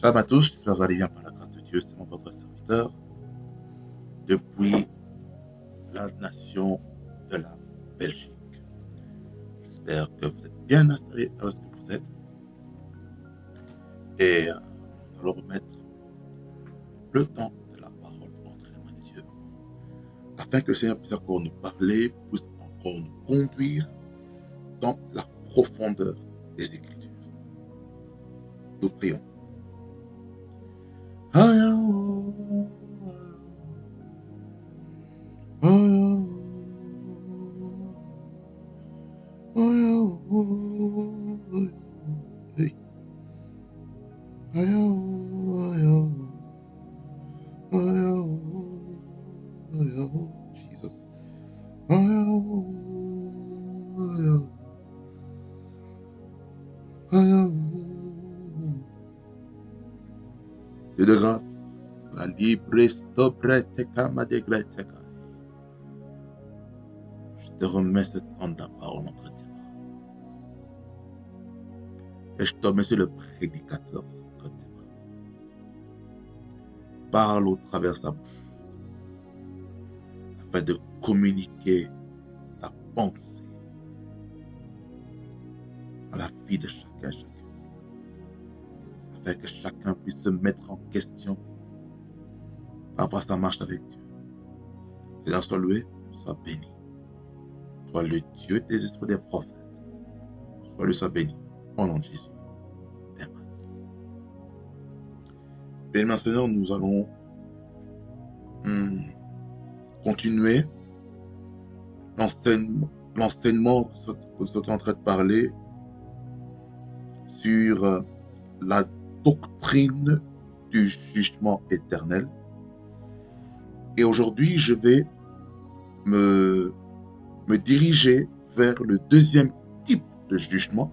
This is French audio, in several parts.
Salut à tous, j'espère que vous allez bien par la grâce de Dieu. C'est mon votre serviteur depuis la nation de la Belgique. J'espère que vous êtes bien installés là où vous êtes. Et nous allons remettre le temps de la parole entre les mains de Dieu, afin que le Seigneur puisse encore nous parler, puisse encore nous conduire dans la profondeur des Écritures. Nous prions. Jesus. Dieu de grâce, la libre stobrete kamadegrete. Je te remets ce temps de la parole entre tes mains. Et je te remets le prédicateur entre tes mains. Parle au travers de sa bouche, afin de communiquer ta pensée à la vie de chacun, afin que chacun puisse se mettre en question par rapport à sa marche avec Dieu. Seigneur, sois loué, sois béni. Sois le Dieu des esprits des prophètes. Sois le sois béni. Au nom de Jésus. Amen. Bien, maintenant, nous allons continuer l'enseignement que nous sommes en train de parler sur la doctrine du jugement éternel. Et aujourd'hui, je vais me diriger vers le deuxième type de jugement.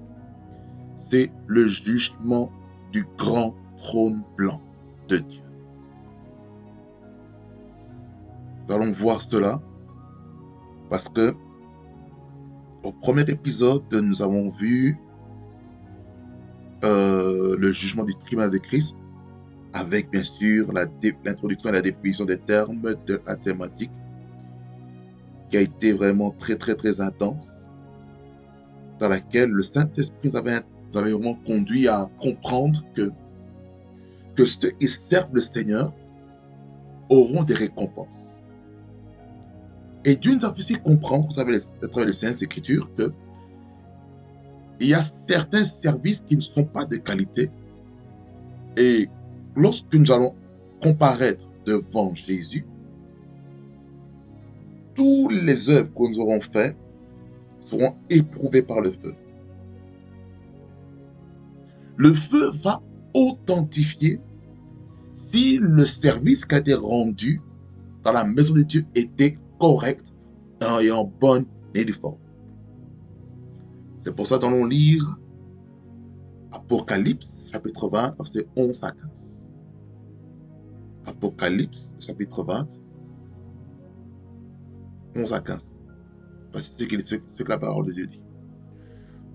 C'est le jugement du grand trône blanc de Dieu. Nous allons voir cela parce que au premier épisode, nous avons vu le jugement du tribunal de Christ, avec bien sûr l'introduction et la définition des termes de la thématique, qui a été vraiment très très très intense, dans laquelle le Saint-Esprit nous avait vraiment conduit à comprendre que ceux qui servent le Seigneur auront des récompenses. Et Dieu nous a fait aussi comprendre, à travers les Saintes Écritures, que il y a certains services qui ne sont pas de qualité. Et lorsque nous allons comparaître devant Jésus, toutes les œuvres que nous aurons faites seront éprouvées par le feu. Le feu va authentifier si le service qui a été rendu dans la maison de Dieu était correct et en bonne et due forme. C'est pour ça que nous allons lire Apocalypse, chapitre 20, versets 11 à 15. Apocalypse, chapitre 20, 11 à 15. Voici ce que la parole de Dieu dit.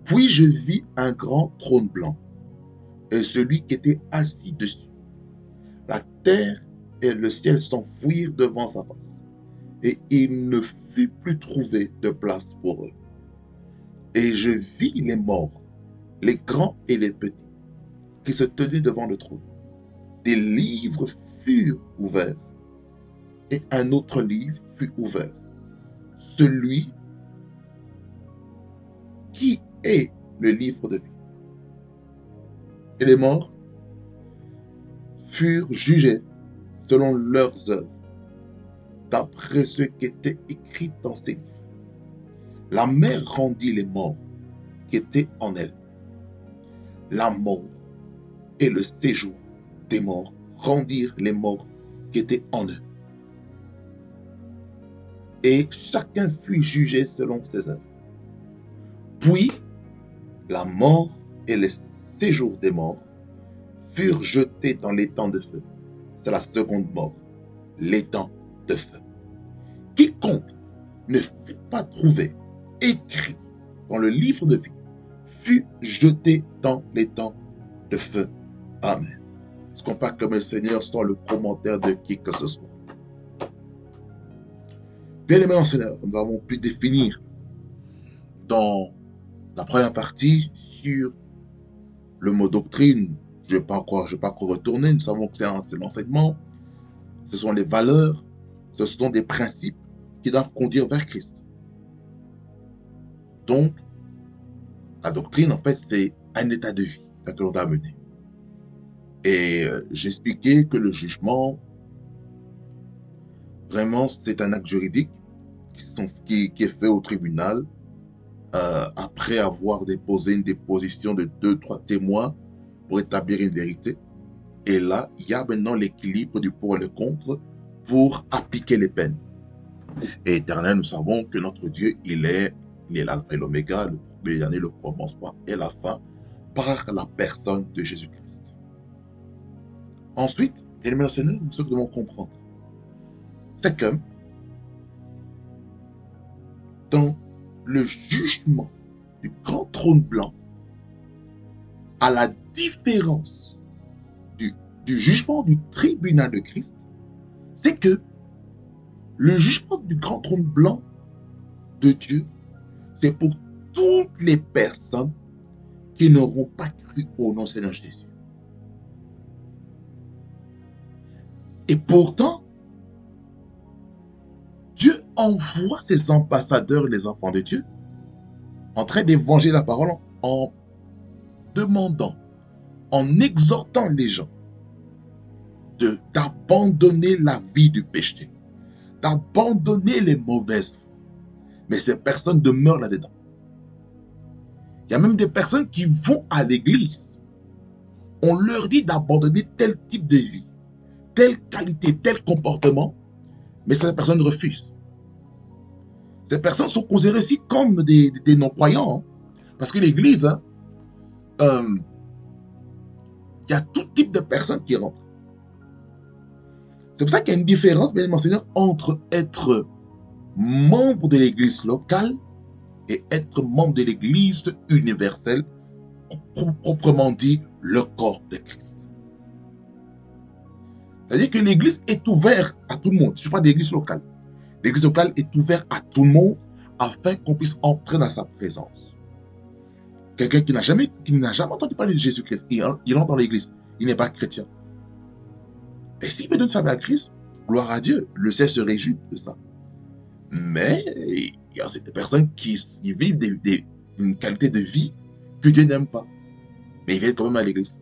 Puis je vis un grand trône blanc, et celui qui était assis dessus. La terre et le ciel s'enfuirent devant sa face, et il ne fut plus trouvé de place pour eux. Et je vis les morts, les grands et les petits, qui se tenaient devant le trône. Des livres furent ouverts, et un autre livre fut ouvert, celui qui est le livre de vie. Et les morts furent jugés selon leurs œuvres, d'après ce qui était écrit dans ces livres. La mer rendit les morts qui étaient en elle. La mort et le séjour des morts rendirent les morts qui étaient en eux. Et chacun fut jugé selon ses œuvres. Puis, la mort et le séjour des morts furent jetés dans l'étang de feu. C'est la seconde mort, l'étang de feu. Quiconque ne fut pas trouvé écrit dans le livre de vie fut jeté dans l'étang de feu. Amen. qu'on parle comme le Seigneur sans le commentaire de qui que ce soit. Bien aimé dans Seigneur, nous avons pu définir dans la première partie sur le mot doctrine. Je ne vais pas encore retourner. Nous savons que c'est l'enseignement, ce sont les valeurs, ce sont des principes qui doivent conduire vers Christ. Donc, la doctrine, en fait, c'est un état de vie que l'on doit mener. Et j'expliquais que le jugement, vraiment, c'est un acte juridique qui est fait au tribunal après avoir déposé une déposition de 2-3 témoins pour établir une vérité. Et là, il y a maintenant l'équilibre du pour et le contre pour appliquer les peines. Et éternel, nous savons que notre Dieu, il est l'alpha et l'oméga, le premier et le dernier, le commencement et la fin, par la personne de Jésus-Christ. Ensuite, les Seigneur, ce que nous devons comprendre, c'est que dans le jugement du grand trône blanc, à la différence du jugement du tribunal de Christ, c'est que le jugement du grand trône blanc de Dieu, c'est pour toutes les personnes qui n'auront pas cru au nom du Seigneur Jésus. Et pourtant, Dieu envoie ses ambassadeurs, les enfants de Dieu, en train d'évangéliser la parole, en demandant, en exhortant les gens d'abandonner la vie du péché, d'abandonner les mauvaises voies. Mais ces personnes demeurent là-dedans. Il y a même des personnes qui vont à l'église. On leur dit d'abandonner tel type de vie, telle qualité, tel comportement, mais ces personnes refusent. Ces personnes sont considérées aussi comme des non-croyants. Parce que l'église, il y a tout type de personnes qui rentrent. C'est pour ça qu'il y a une différence, bien Seigneur, entre être membre de l'église locale et être membre de l'église universelle, proprement dit, le corps de Christ. C'est-à-dire que l'église est ouverte à tout le monde. Je parle d'église locale. L'église locale est ouverte à tout le monde afin qu'on puisse entrer dans sa présence. Quelqu'un qui n'a jamais entendu parler de Jésus-Christ, il entre dans l'église, il n'est pas chrétien. Et s'il veut donner sa vie à Christ, gloire à Dieu, le ciel se réjouit de ça. Mais il y a cette personnes qui vivent une qualité de vie que Dieu n'aime pas. Mais ils viennent quand même à l'église.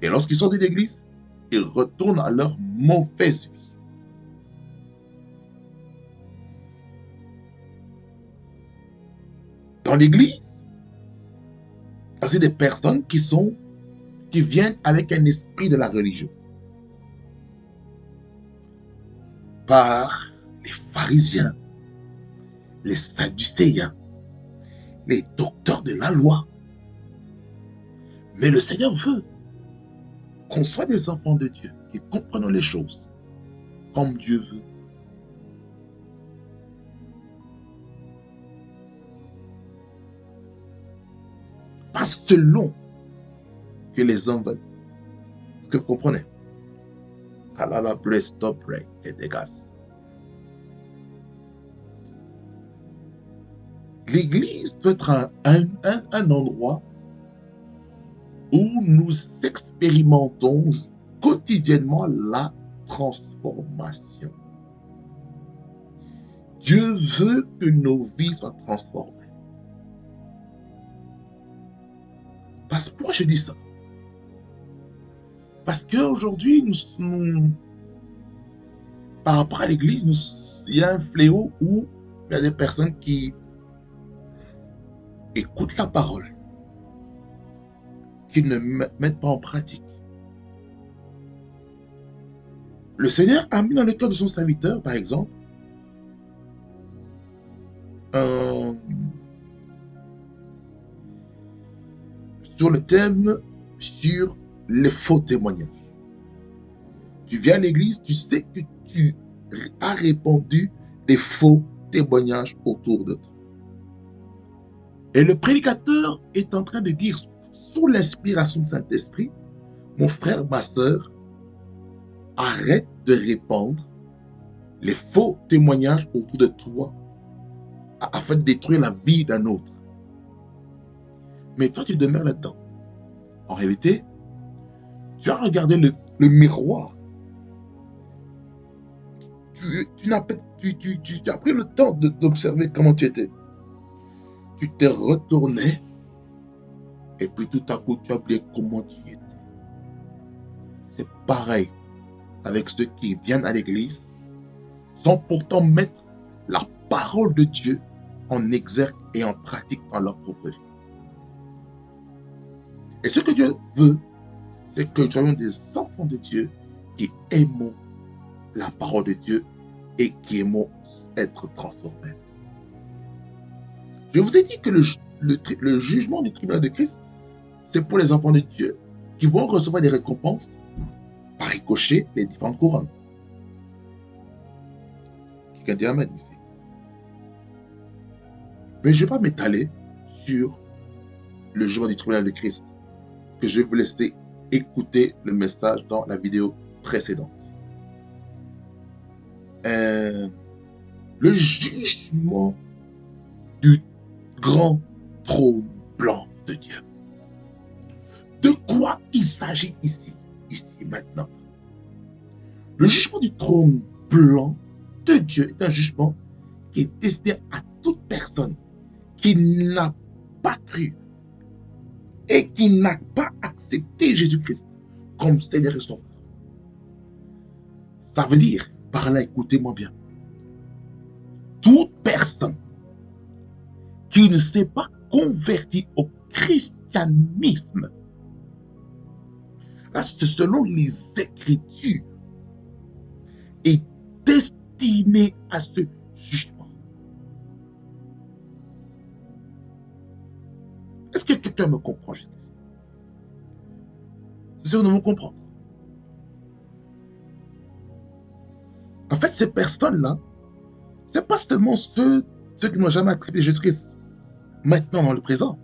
Et lorsqu'ils sortent de l'église, ils retournent à leur mauvaise vie. Dans l'église, c'est des personnes qui viennent avec un esprit de la religion. Par les pharisiens, les sadducéens, les docteurs de la loi. Mais le Seigneur veut qu'on soit des enfants de Dieu, qui comprenons les choses comme Dieu veut. Pas selon que les hommes veulent. Est-ce que vous comprenez? Alala, bless, stop, pray, et dégage. L'église doit être un endroit où nous expérimentons quotidiennement la transformation. Dieu veut que nos vies soient transformées. Pourquoi je dis ça? Parce qu'aujourd'hui, par rapport à l'église, il y a un fléau où il y a des personnes qui écoutent la parole, qui ne mettent pas en pratique. Le Seigneur a mis dans le cœur de son serviteur, par exemple, sur le thème sur les faux témoignages. Tu viens à l'église, tu sais que tu as répandu des faux témoignages autour de toi. Et le prédicateur est en train de dire, sous l'inspiration du Saint-Esprit, Mon frère, ma soeur, arrête de répandre les faux témoignages autour de toi afin de détruire la vie d'un autre. Mais toi, tu demeures là-dedans. En réalité, tu as regardé le miroir. Tu as pris le temps d'observer comment tu étais. Tu t'es retourné et puis tout à coup, tu as oublié comment tu étais. C'est pareil avec ceux qui viennent à l'église sans pourtant mettre la parole de Dieu en exergue et en pratique dans leur propre vie. Et ce que Dieu veut, c'est que nous soyons des enfants de Dieu qui aimons la parole de Dieu et qui aimons être transformés. Je vous ai dit que le jugement du tribunal de Christ, c'est pour les enfants de Dieu qui vont recevoir des récompenses par ricochet des différentes couronnes. Quelqu'un dit Amen ici. Mais je ne vais pas m'étaler sur le jugement du tribunal de Christ, que je vais vous laisser écouter le message dans la vidéo précédente. Le jugement du grand trône blanc de Dieu. De quoi il s'agit ici maintenant? Le jugement du trône blanc de Dieu est un jugement qui est destiné à toute personne qui n'a pas cru et qui n'a pas accepté Jésus-Christ comme Seigneur et Sauveur. Ça veut dire, par là, écoutez-moi bien, toute personne qui ne s'est pas convertie au christianisme, là, c'est selon les Écritures, est destinée à ce jugement. Est-ce que quelqu'un me comprend jusqu'ici? C'est sûr de me comprendre. En fait, ces personnes-là, ce n'est pas seulement ceux qui n'ont jamais accepté Jésus-Christ, maintenant dans le présent,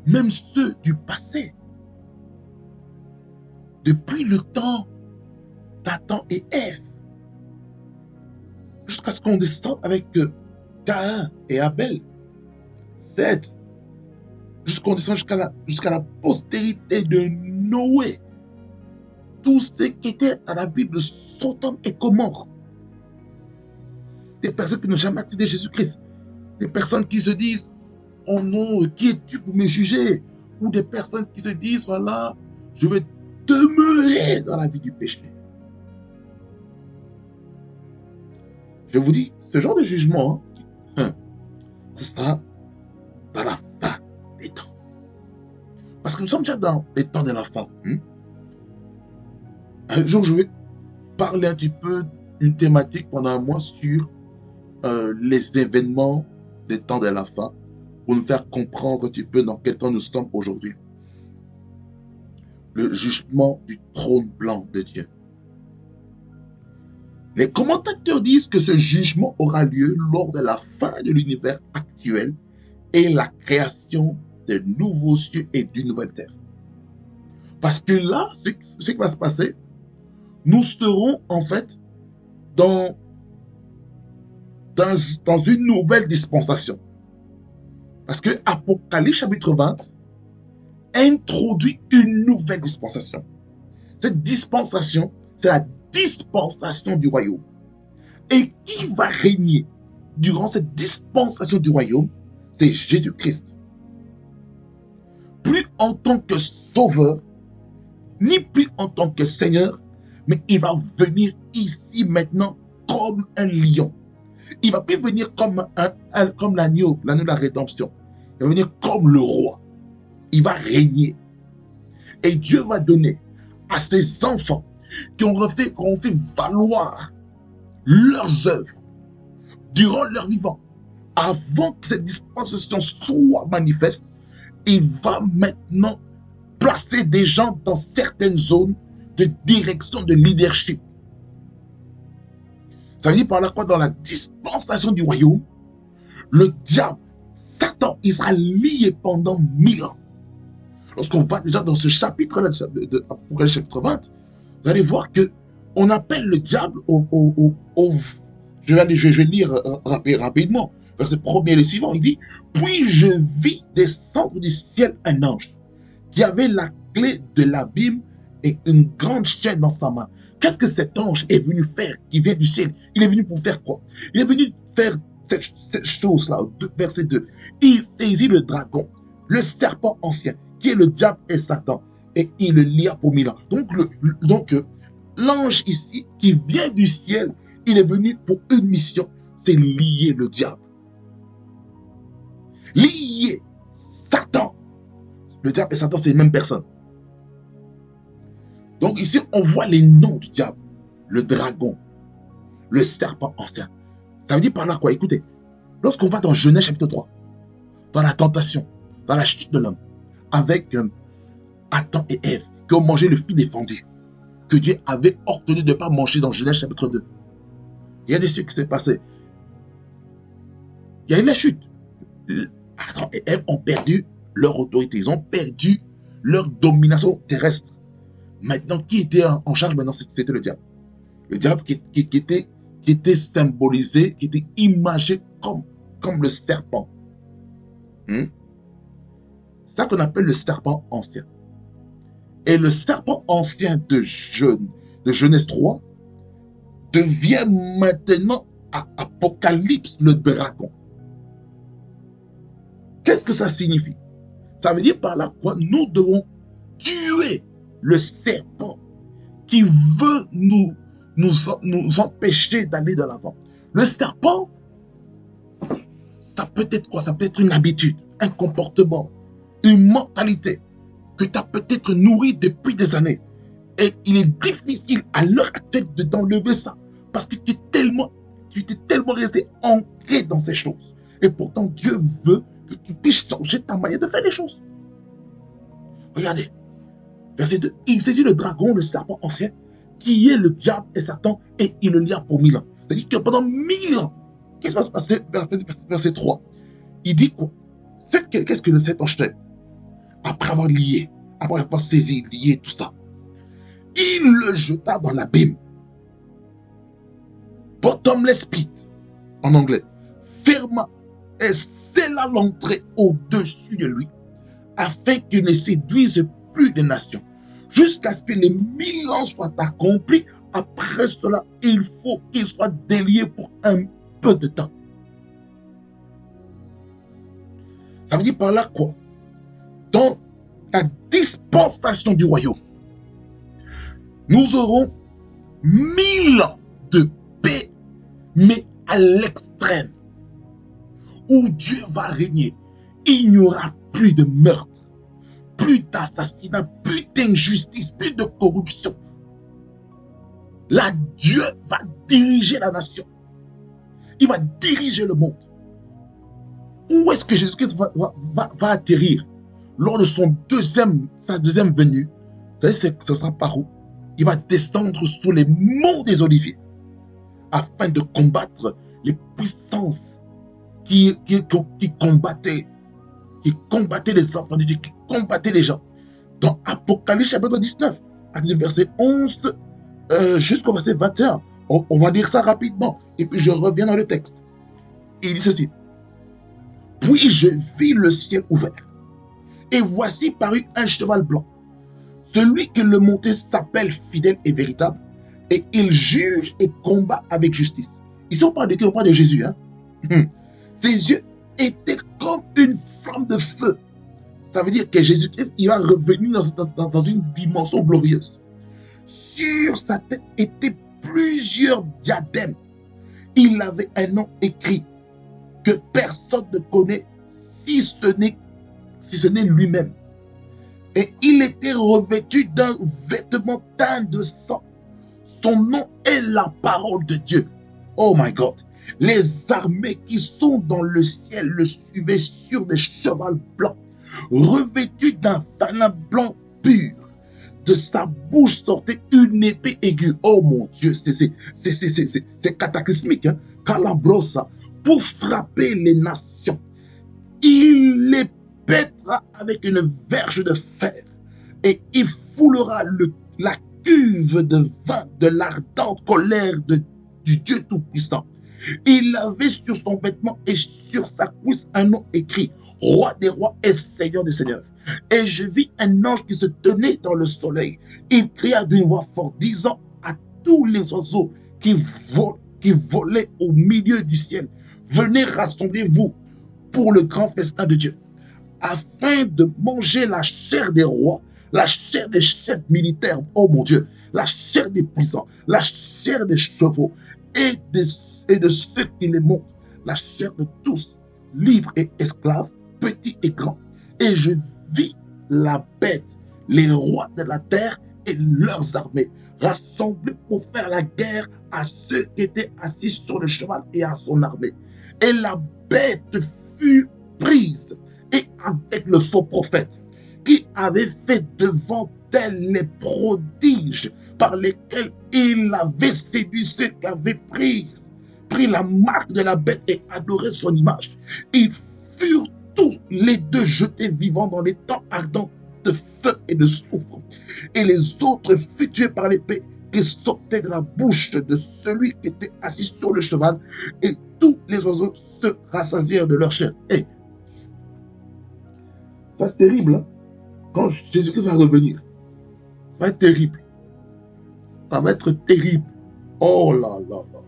même ceux du passé. Depuis le temps d'Adam et Ève, jusqu'à ce qu'on descende avec Caïn et Abel, Seth, jusqu'à descend jusqu'à la postérité de Noé. Tous ceux qui étaient dans la Bible de Sodome et Gomorrhe. Des personnes qui n'ont jamais accepté Jésus-Christ. Des personnes qui se disent, oh non, qui es-tu pour me juger? Ou des personnes qui se disent, voilà, je vais demeurer dans la vie du péché. Je vous dis, ce genre de jugement, ce sera dans la fin des temps. Parce que nous sommes déjà dans les temps de la fin. Un jour, je vais parler un petit peu une thématique pendant un mois sur les événements des temps de la fin pour nous faire comprendre un petit peu dans quel temps nous sommes aujourd'hui. Le jugement du trône blanc de Dieu. Les commentateurs disent que ce jugement aura lieu lors de la fin de l'univers actuel et la création de nouveaux cieux et d'une nouvelle terre. Parce que là, ce qui va se passer, nous serons en fait dans une nouvelle dispensation. Parce que Apocalypse chapitre 20 introduit une nouvelle dispensation. Cette dispensation, c'est la dispensation du royaume. Et qui va régner durant cette dispensation du royaume? C'est Jésus-Christ. Plus en tant que sauveur, ni plus en tant que Seigneur, mais il va venir ici maintenant comme un lion. Il va plus venir comme l'agneau de la rédemption. Il va venir comme le roi. Il va régner. Et Dieu va donner à ses enfants qui ont fait valoir leurs œuvres durant leur vivant, avant que cette dispensation soit manifeste, il va maintenant placer des gens dans certaines zones de direction, de leadership. Ça veut dire par là quoi? Dans la dispensation du royaume, le diable, Satan, il sera lié pendant 1000 ans. Lorsqu'on va déjà dans ce chapitre-là de Apocalypse chapitre 20, vous allez voir que on appelle le diable je vais lire rapidement, verset 1er et le suivant, il dit, puis je vis descendre du ciel un ange qui avait la clé de l'abîme et une grande chaîne dans sa main. Qu'est-ce que cet ange est venu faire qui vient du ciel? Il est venu pour faire quoi? Il est venu faire cette chose-là, verset 2. Il saisit le dragon, le serpent ancien, qui est le diable et Satan, et il le lia pour 1000 ans. Donc, l'ange ici, qui vient du ciel, il est venu pour une mission, c'est lier le diable. Lier Satan. Le diable et Satan, c'est les mêmes personnes. Donc ici, on voit les noms du diable. Le dragon, le serpent ancien. Ça veut dire par là quoi? Écoutez, lorsqu'on va dans Genèse chapitre 3, dans la tentation, dans la chute de l'homme, avec Adam et Ève, qui ont mangé le fruit défendu, que Dieu avait ordonné de ne pas manger dans Genèse chapitre 2. Il y a des choses qui s'est passé. Il y a eu la chute. Adam et Ève ont perdu leur autorité, ils ont perdu leur domination terrestre. Maintenant, qui était en charge maintenant? C'était le diable. Le diable qui était symbolisé, qui était imagé comme le serpent. C'est ça qu'on appelle le serpent ancien. Et le serpent ancien de Genèse 3 devient maintenant à Apocalypse le dragon. Qu'est-ce que ça signifie? Ça veut dire par là quoi? Nous devons tuer le serpent qui veut nous empêcher d'aller de l'avant. Le serpent, ça peut être quoi? Ça peut être une habitude, un comportement, une mentalité que tu as peut-être nourri depuis des années. Et il est difficile à l'heure actuelle d'enlever ça. Parce que tu t'es tellement resté ancré dans ces choses. Et pourtant, Dieu veut que tu puisses changer ta manière de faire les choses. Regardez, verset 2. Il saisit le dragon, le serpent ancien, qui est le diable et Satan, et il le lia pour 1000 ans. C'est-à-dire que pendant 1000 ans, qu'est-ce qui va se passer? Verset 3. Il dit quoi? Qu'est-ce que cet ange fait? Après avoir lié, après avoir saisi, lié, tout ça, il le jeta dans l'abîme. Bottomless pit, en anglais. Ferma et scella l'entrée au-dessus de lui, afin qu'il ne séduise plus des nations. Jusqu'à ce que les 1000 ans soient accomplis, après cela, il faut qu'il soit délié pour un peu de temps. Ça veut dire par là quoi? Dans la dispensation du royaume, nous aurons 1000 ans de paix, mais à l'extrême, où Dieu va régner. Il n'y aura plus de meurtre, plus d'assassinat, plus d'injustice, plus de corruption. Là, Dieu va diriger la nation. Il va diriger le monde. Où est-ce que Jésus-Christ va atterrir? Lors de sa deuxième venue, vous savez, ce sera par où? Il va descendre sous les monts des Oliviers afin de combattre les puissances qui combattaient les enfants de Dieu, qui combattaient les gens. Dans Apocalypse chapitre 19, du verset 11 jusqu'au verset 21, on va lire ça rapidement, et puis je reviens dans le texte. Il dit ceci. Puis je vis le ciel ouvert, et voici parut un cheval blanc. Celui qui le montait s'appelle fidèle et véritable, et il juge et combat avec justice. Ici on parle de qui? On parle de Jésus. Ses yeux étaient comme une flamme de feu. Ça veut dire que Jésus-Christ, il va revenir dans une dimension glorieuse. Sur sa tête étaient plusieurs diadèmes. Il avait un nom écrit que personne ne connaît si ce n'est lui-même. Et il était revêtu d'un vêtement teint de sang. Son nom est la parole de Dieu. Oh my God. Les armées qui sont dans le ciel le suivaient sur des chevaux blancs, revêtus d'un venin blanc pur. De sa bouche sortait une épée aiguë. Oh mon Dieu, c'est cataclysmique. Calabrosa, pour frapper les nations. Il les pètera avec une verge de fer, et il foulera la cuve de vin de l'ardente colère du Dieu Tout-Puissant. Il avait sur son vêtement et sur sa cuisse un nom écrit, Roi des rois et Seigneur des seigneurs. Et je vis un ange qui se tenait dans le soleil. Il cria d'une voix forte, disant à tous les oiseaux qui volaient au milieu du ciel, venez rassemblez-vous pour le grand festin de Dieu, afin de manger la chair des rois, la chair des chefs militaires, oh mon Dieu, la chair des puissants, la chair des chevaux et de ceux qui les montent, la chair de tous, libres et esclaves, petits et grands. Et je vis la bête, les rois de la terre et leurs armées, rassemblés pour faire la guerre à ceux qui étaient assis sur le cheval et à son armée. Et la bête fut prise, et avec le faux prophète, qui avait fait devant elle les prodiges par lesquels il avait séduit ceux qui avaient pris la marque de la bête et adoré son image. Ils furent tous les deux jetés vivants dans les temps ardents de feu et de soufre. Et les autres furent tués par l'épée qui sortait de la bouche de celui qui était assis sur le cheval, et tous les oiseaux se rassasièrent de leur chair. Et ça va être terrible, hein? Quand Jésus-Christ va revenir, ça va être terrible. Ça va être terrible. Oh là là là.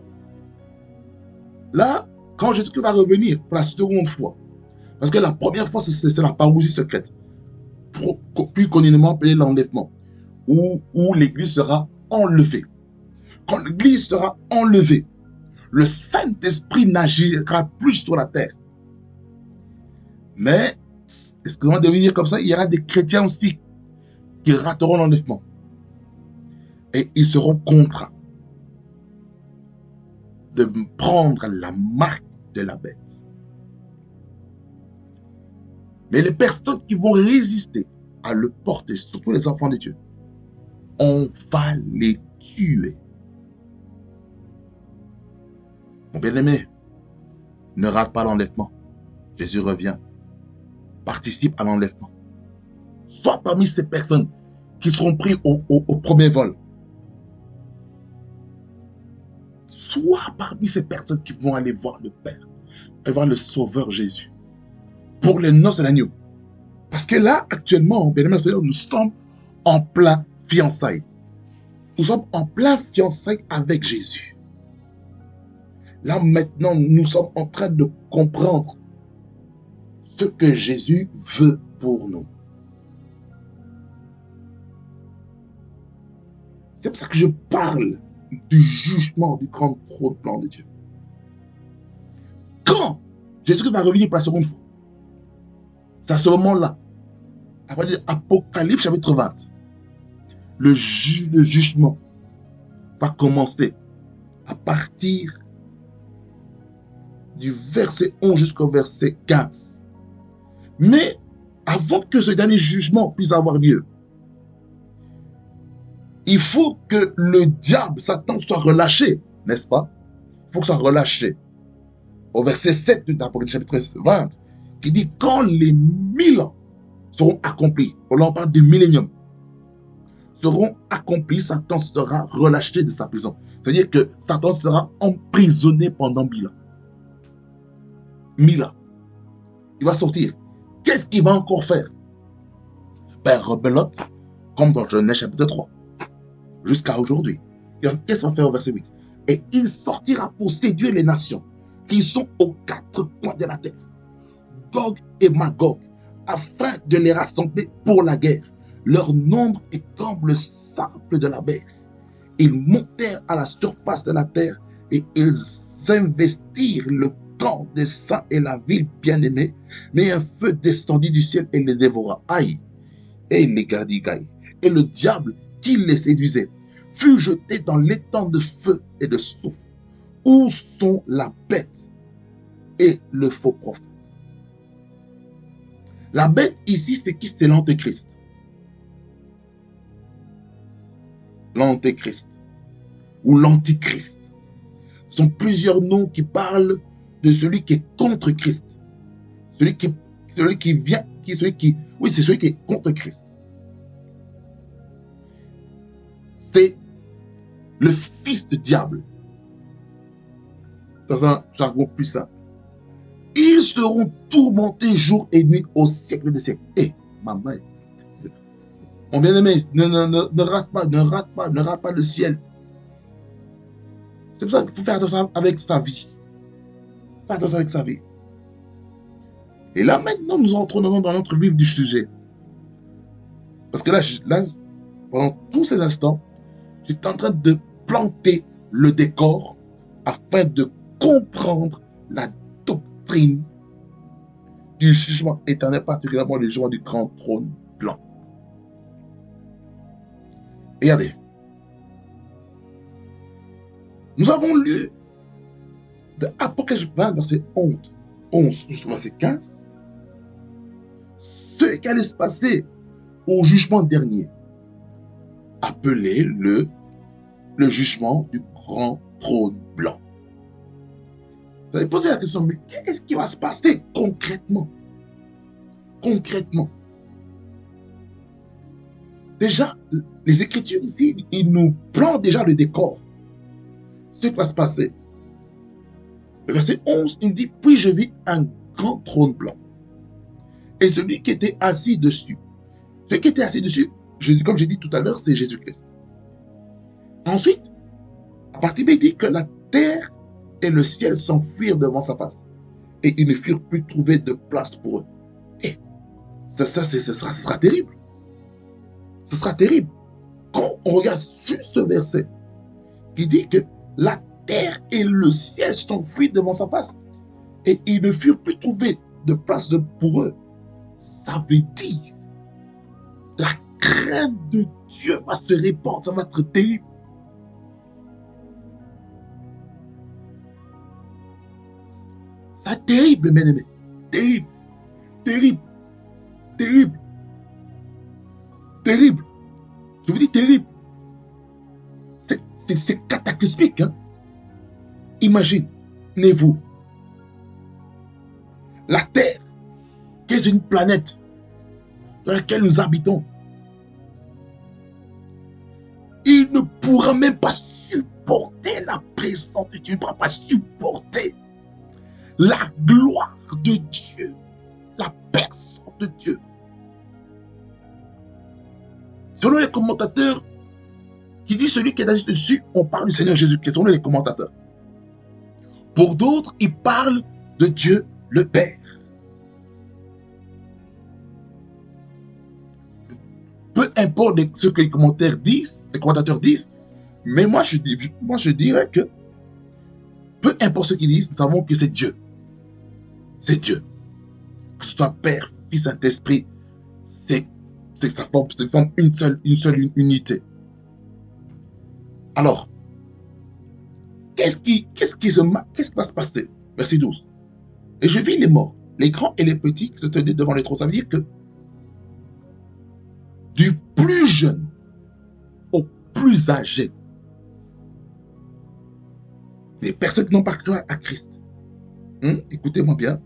Là, quand Jésus-Christ va revenir pour la seconde fois, parce que la première fois, c'est la parousie secrète, plus communément appelée l'enlèvement, où l'Église sera enlevée. Quand l'Église sera enlevée, le Saint-Esprit n'agira plus sur la terre. Mais, est-ce que va devenir comme ça? Il y aura des chrétiens aussi qui rateront l'enlèvement. Et ils seront contraints de prendre la marque de la bête. Mais les personnes qui vont résister à le porter, surtout les enfants de Dieu, on va les tuer. Mon bien-aimé, ne rate pas l'enlèvement. Jésus revient. Participe à l'enlèvement. Sois parmi ces personnes qui seront prises au premier vol. Sois parmi ces personnes qui vont aller voir le Père et voir le Sauveur Jésus pour les noces de l'agneau. Parce que là, actuellement, bien aimé Seigneur, nous sommes en plein fiançailles. Nous sommes en plein fiançailles avec Jésus. Là, maintenant, nous sommes en train de comprendre ce que Jésus veut pour nous. C'est pour ça que je parle du jugement du grand plan de Dieu. Quand Jésus va revenir pour la seconde fois, c'est à ce moment-là, après Apocalypse chapitre 20, le jugement va commencer à partir du verset 11 jusqu'au verset 15. Mais avant que ce dernier jugement puisse avoir lieu, il faut que le diable, Satan, soit relâché, n'est-ce pas? Il faut que soit relâché. Au verset 7 de l'Apocalypse chapitre 20, qui dit quand les 1000 ans seront accomplis, là on parle du millénium, seront accomplis, Satan sera relâché de sa prison. C'est-à-dire que Satan sera emprisonné pendant 1000 ans. 1000 ans. Il va sortir. Qu'est-ce qu'il va encore faire? Ben, rebelote, comme dans Genèse chapitre 3, jusqu'à aujourd'hui. Qu'est-ce qu'il va faire au verset 8? Et il sortira pour séduire les nations qui sont aux quatre coins de la terre, Gog et Magog, afin de les rassembler pour la guerre. Leur nombre est comme le sable de la mer. Ils montèrent à la surface de la terre et ils investirent le camp des saints et la ville bien-aimée, mais un feu descendit du ciel et les dévora. Aïe! Et les gardigailles. Et le diable qui les séduisait fut jeté dans l'étang de feu et de soufre, où sont la bête et le faux prophète. La bête ici, c'est qui? C'est l'antéchrist. L'antéchrist ou l'antichrist. Ce sont plusieurs noms qui parlent de celui qui est contre Christ. Celui qui oui, c'est celui qui est contre Christ. C'est le fils du diable. Dans un jargon plus simple. Ils seront tourmentés jour et nuit au siècle des siècles. Eh, maman, mon bien-aimé, ne rate pas le ciel. C'est pour ça qu'il faut faire attention avec sa vie. Faire attention avec sa vie. Et là, maintenant, nous entrons dans notre vif du sujet. Parce que là, pendant tous ces instants, j'étais en train de planter le décor afin de comprendre la doctrine du jugement éternel, particulièrement le jugement du grand trône blanc. Et regardez, nous avons lu de Apocalypse 20, verset 11 jusqu'au verset 15, ce qui allait se passer au jugement dernier, appelé le jugement du grand trône blanc. Vous avez posé la question, mais qu'est-ce qui va se passer concrètement? Concrètement. Déjà, les Écritures ici, ils nous plantent déjà le décor. Ce qui va se passer. Le verset 11, il dit, puis je vis un grand trône blanc. Et celui qui était assis dessus. Celui qui était assis dessus, comme j'ai dit tout à l'heure, c'est Jésus-Christ. Ensuite, à partir de là, il dit que la terre et le ciel s'enfuirent devant sa face. Et ils ne furent plus trouvés de place pour eux. Et ce sera terrible. Ce sera terrible. Quand on regarde juste ce verset, qui dit que la terre et le ciel s'enfuirent devant sa face. Et ils ne furent plus trouvés de place pour eux. Ça veut dire la crainte de Dieu va se répandre. Ça va être terrible. C'est terrible, mes amis. Terrible. Terrible. Terrible. Terrible. Je vous dis terrible. C'est cataclysmique. Hein? Imaginez-vous. La Terre, qui est une planète dans laquelle nous habitons, il ne pourra même pas supporter la présence de Dieu. Il ne pourra pas supporter la gloire de Dieu, la personne de Dieu. Selon les commentateurs, qui dit celui qui est assis dessus, on parle du Seigneur Jésus-Christ, selon les commentateurs. Pour d'autres, ils parlent de Dieu le Père. Peu importe ce que les commentateurs disent, mais moi je dirais que peu importe ce qu'ils disent, nous savons que c'est Dieu. C'est Dieu. Que ce soit Père, Fils, Saint-Esprit, ça forme une seule unité. Alors, qu'est-ce qui va se passer? Verset 12. Et je vis les morts, les grands et les petits qui se tenaient devant les trônes. Ça veut dire que du plus jeune au plus âgé, les personnes qui n'ont pas cru à Christ, écoutez-moi bien,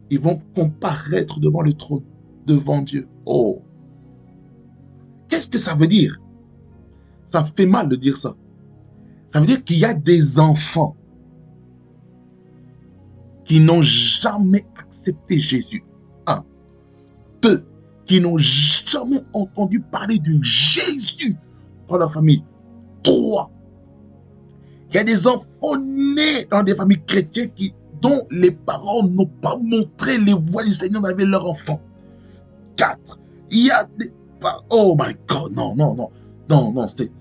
ils vont comparaître devant le trône, devant Dieu. Oh! Qu'est-ce que ça veut dire? Ça fait mal de dire ça. Ça veut dire qu'il y a des enfants qui n'ont jamais accepté Jésus. 1. 2. Qui n'ont jamais entendu parler de Jésus dans leur famille. 3. Il y a des enfants nés dans des familles chrétiennes dont les parents n'ont pas montré les voies du Seigneur avec leur enfant. 4. Il y a des parents... Oh my God, non, c'est...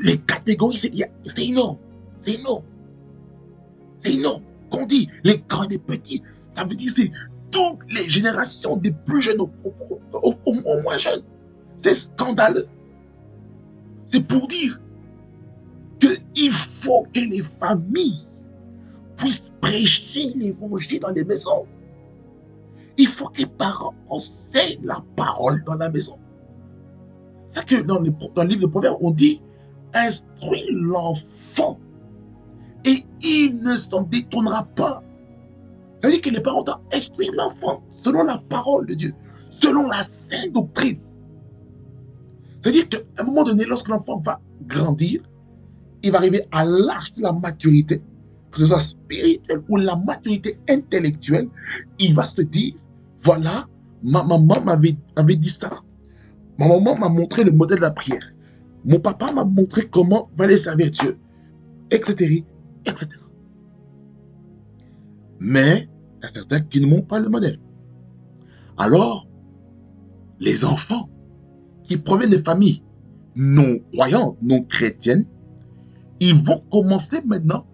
Les catégories, c'est énorme. C'est énorme. C'est énorme. Qu'on dit les grands et les petits, ça veut dire c'est toutes les générations des plus jeunes au moins jeunes. C'est scandaleux. C'est pour dire qu'il faut que les familles puissent prêcher l'évangile dans les maisons. Il faut que les parents enseignent la parole dans la maison. C'est que dans le livre de Proverbes, on dit instruis l'enfant et il ne s'en détournera pas. C'est-à-dire que les parents doivent instruire l'enfant. selon la parole de Dieu, selon la sainte doctrine. C'est-à-dire qu'à un moment donné, lorsque l'enfant va grandir, il va arriver à l'âge de la maturité, que ce soit spirituelle ou la maturité intellectuelle, il va se dire, voilà, ma maman m'avait dit ça. Ma maman m'a montré le modèle de la prière. Mon papa m'a montré comment fallait servir Dieu, etc., etc. Mais il y a certains qui ne montrent pas le modèle. Alors, les enfants qui proviennent de familles non croyantes, non chrétiennes, ils vont commencer maintenant,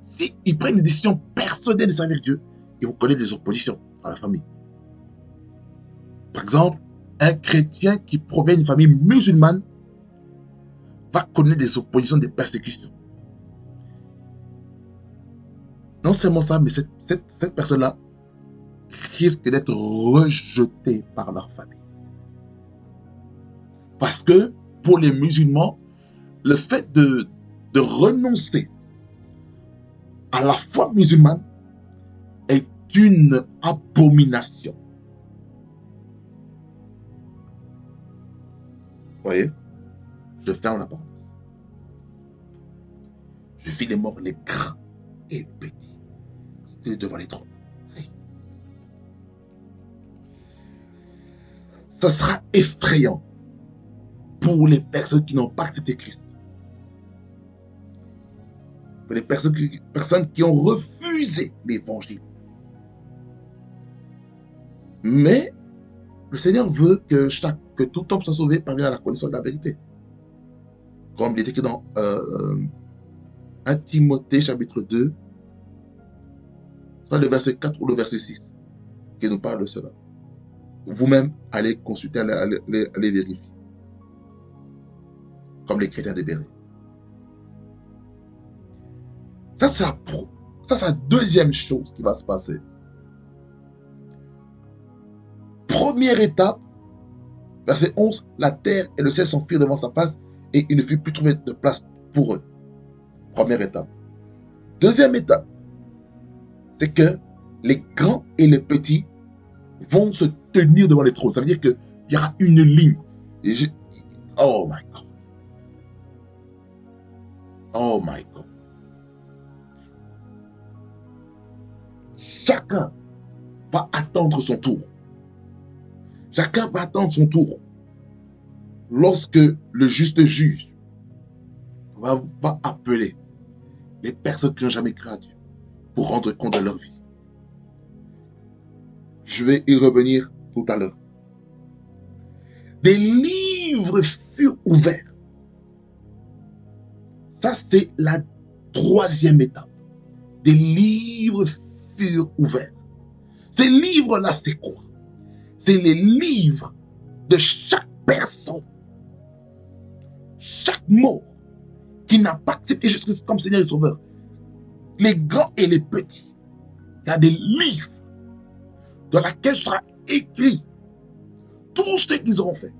s'ils prennent une décision personnelle de servir Dieu, ils vont connaître des oppositions à la famille. Par exemple, un chrétien qui provient d'une famille musulmane va connaître des oppositions, des persécutions. Non seulement ça, mais cette personne-là risque d'être rejetée par leur famille. Parce que pour les musulmans, le fait de renoncer à la foi musulmane est une abomination. Vous voyez? Je ferme la parenthèse. Je vis les morts, les grands et les petits. C'était devant les trônes. Ça sera effrayant pour les personnes qui n'ont pas accepté Christ. Pour les personnes qui ont refusé l'évangile. Mais le Seigneur veut que tout homme soit sauvé parvienne à la connaissance de la vérité. Comme il est écrit dans 1 Timothée chapitre 2, soit le verset 4 ou le verset 6, qui nous parle de cela. Vous-même, allez consulter, allez vérifier. Comme les chrétiens de Béret. Ça, c'est la deuxième chose qui va se passer. Première étape, verset 11, la terre et le ciel s'enfuirent devant sa face et il ne fut plus trouvé de place pour eux. Première étape. Deuxième étape, c'est que les grands et les petits vont se tenir devant les trônes. Ça veut dire qu'il y aura une ligne. Oh my God. Oh my God. Chacun va attendre son tour. Chacun va attendre son tour. Lorsque le juste juge va appeler les personnes qui n'ont jamais cru à Dieu pour rendre compte de leur vie. Je vais y revenir tout à l'heure. Des livres furent ouverts. Ça, c'est la troisième étape. Des livres furent ouverts. Ces livres-là, c'est quoi? C'est les livres de chaque personne, chaque mort qui n'a pas accepté Jésus-Christ comme Seigneur et Sauveur. Les grands et les petits. Il y a des livres dans lesquels sera écrit tout ce qu'ils auront fait.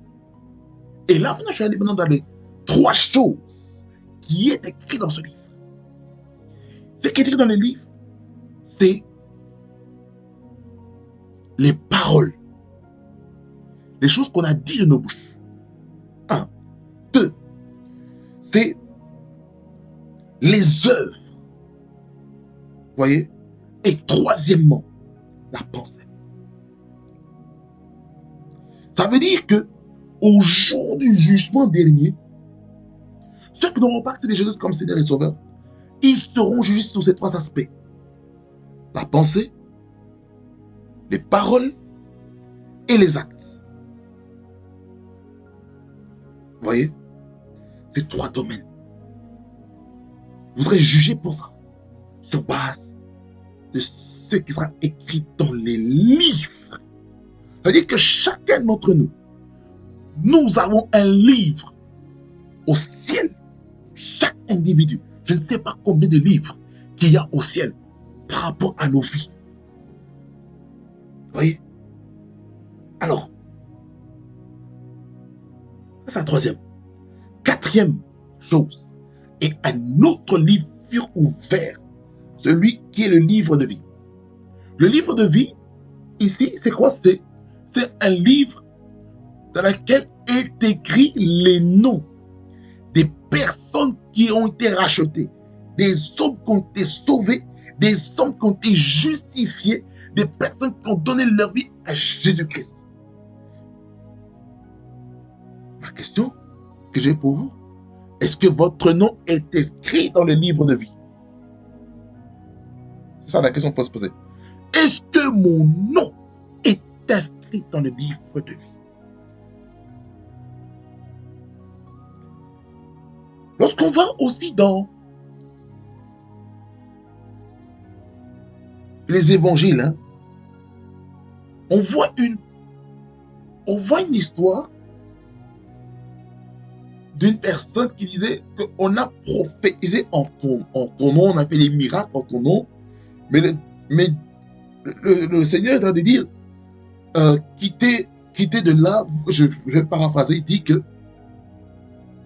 Et là, maintenant, je suis allé dans les trois choses qui est écrit dans ce livre. Ce qui est écrit dans le livre, c'est les paroles, les choses qu'on a dit de nos bouches. 1. 2. C'est les œuvres. Vous voyez? Et troisièmement, la pensée. Ça veut dire que au jour du jugement dernier, ceux qui n'auront pas accepté Jésus comme Seigneur et Sauveur, ils seront jugés sur ces trois aspects. La pensée, les paroles et les actes. Vous voyez? Ces trois domaines. Vous serez jugés pour ça, sur base de ce qui sera écrit dans les livres. C'est-à-dire que chacun d'entre nous, nous avons un livre au ciel. Chaque individu. Je ne sais pas combien de livres qu'il y a au ciel par rapport à nos vies. Vous voyez? Alors, c'est la troisième. Quatrième chose. Et un autre livre fut ouvert. Celui qui est le livre de vie. Le livre de vie, ici, c'est quoi? C'est un livre dans lequel est écrit les noms des personnes qui ont été rachetées, des hommes qui ont été sauvés, des hommes qui ont été justifiés, des personnes qui ont donné leur vie à Jésus-Christ. La question que j'ai pour vous, est-ce que votre nom est inscrit dans le livre de vie? C'est ça la question qu'il faut se poser. Est-ce que mon nom est inscrit dans le livre de vie? Lorsqu'on va aussi dans les évangiles, hein, on voit une histoire d'une personne qui disait qu'on a prophétisé en ton nom, on a fait des miracles en ton nom, mais le Seigneur est en train de dire, quittez de là, je vais paraphraser, il dit que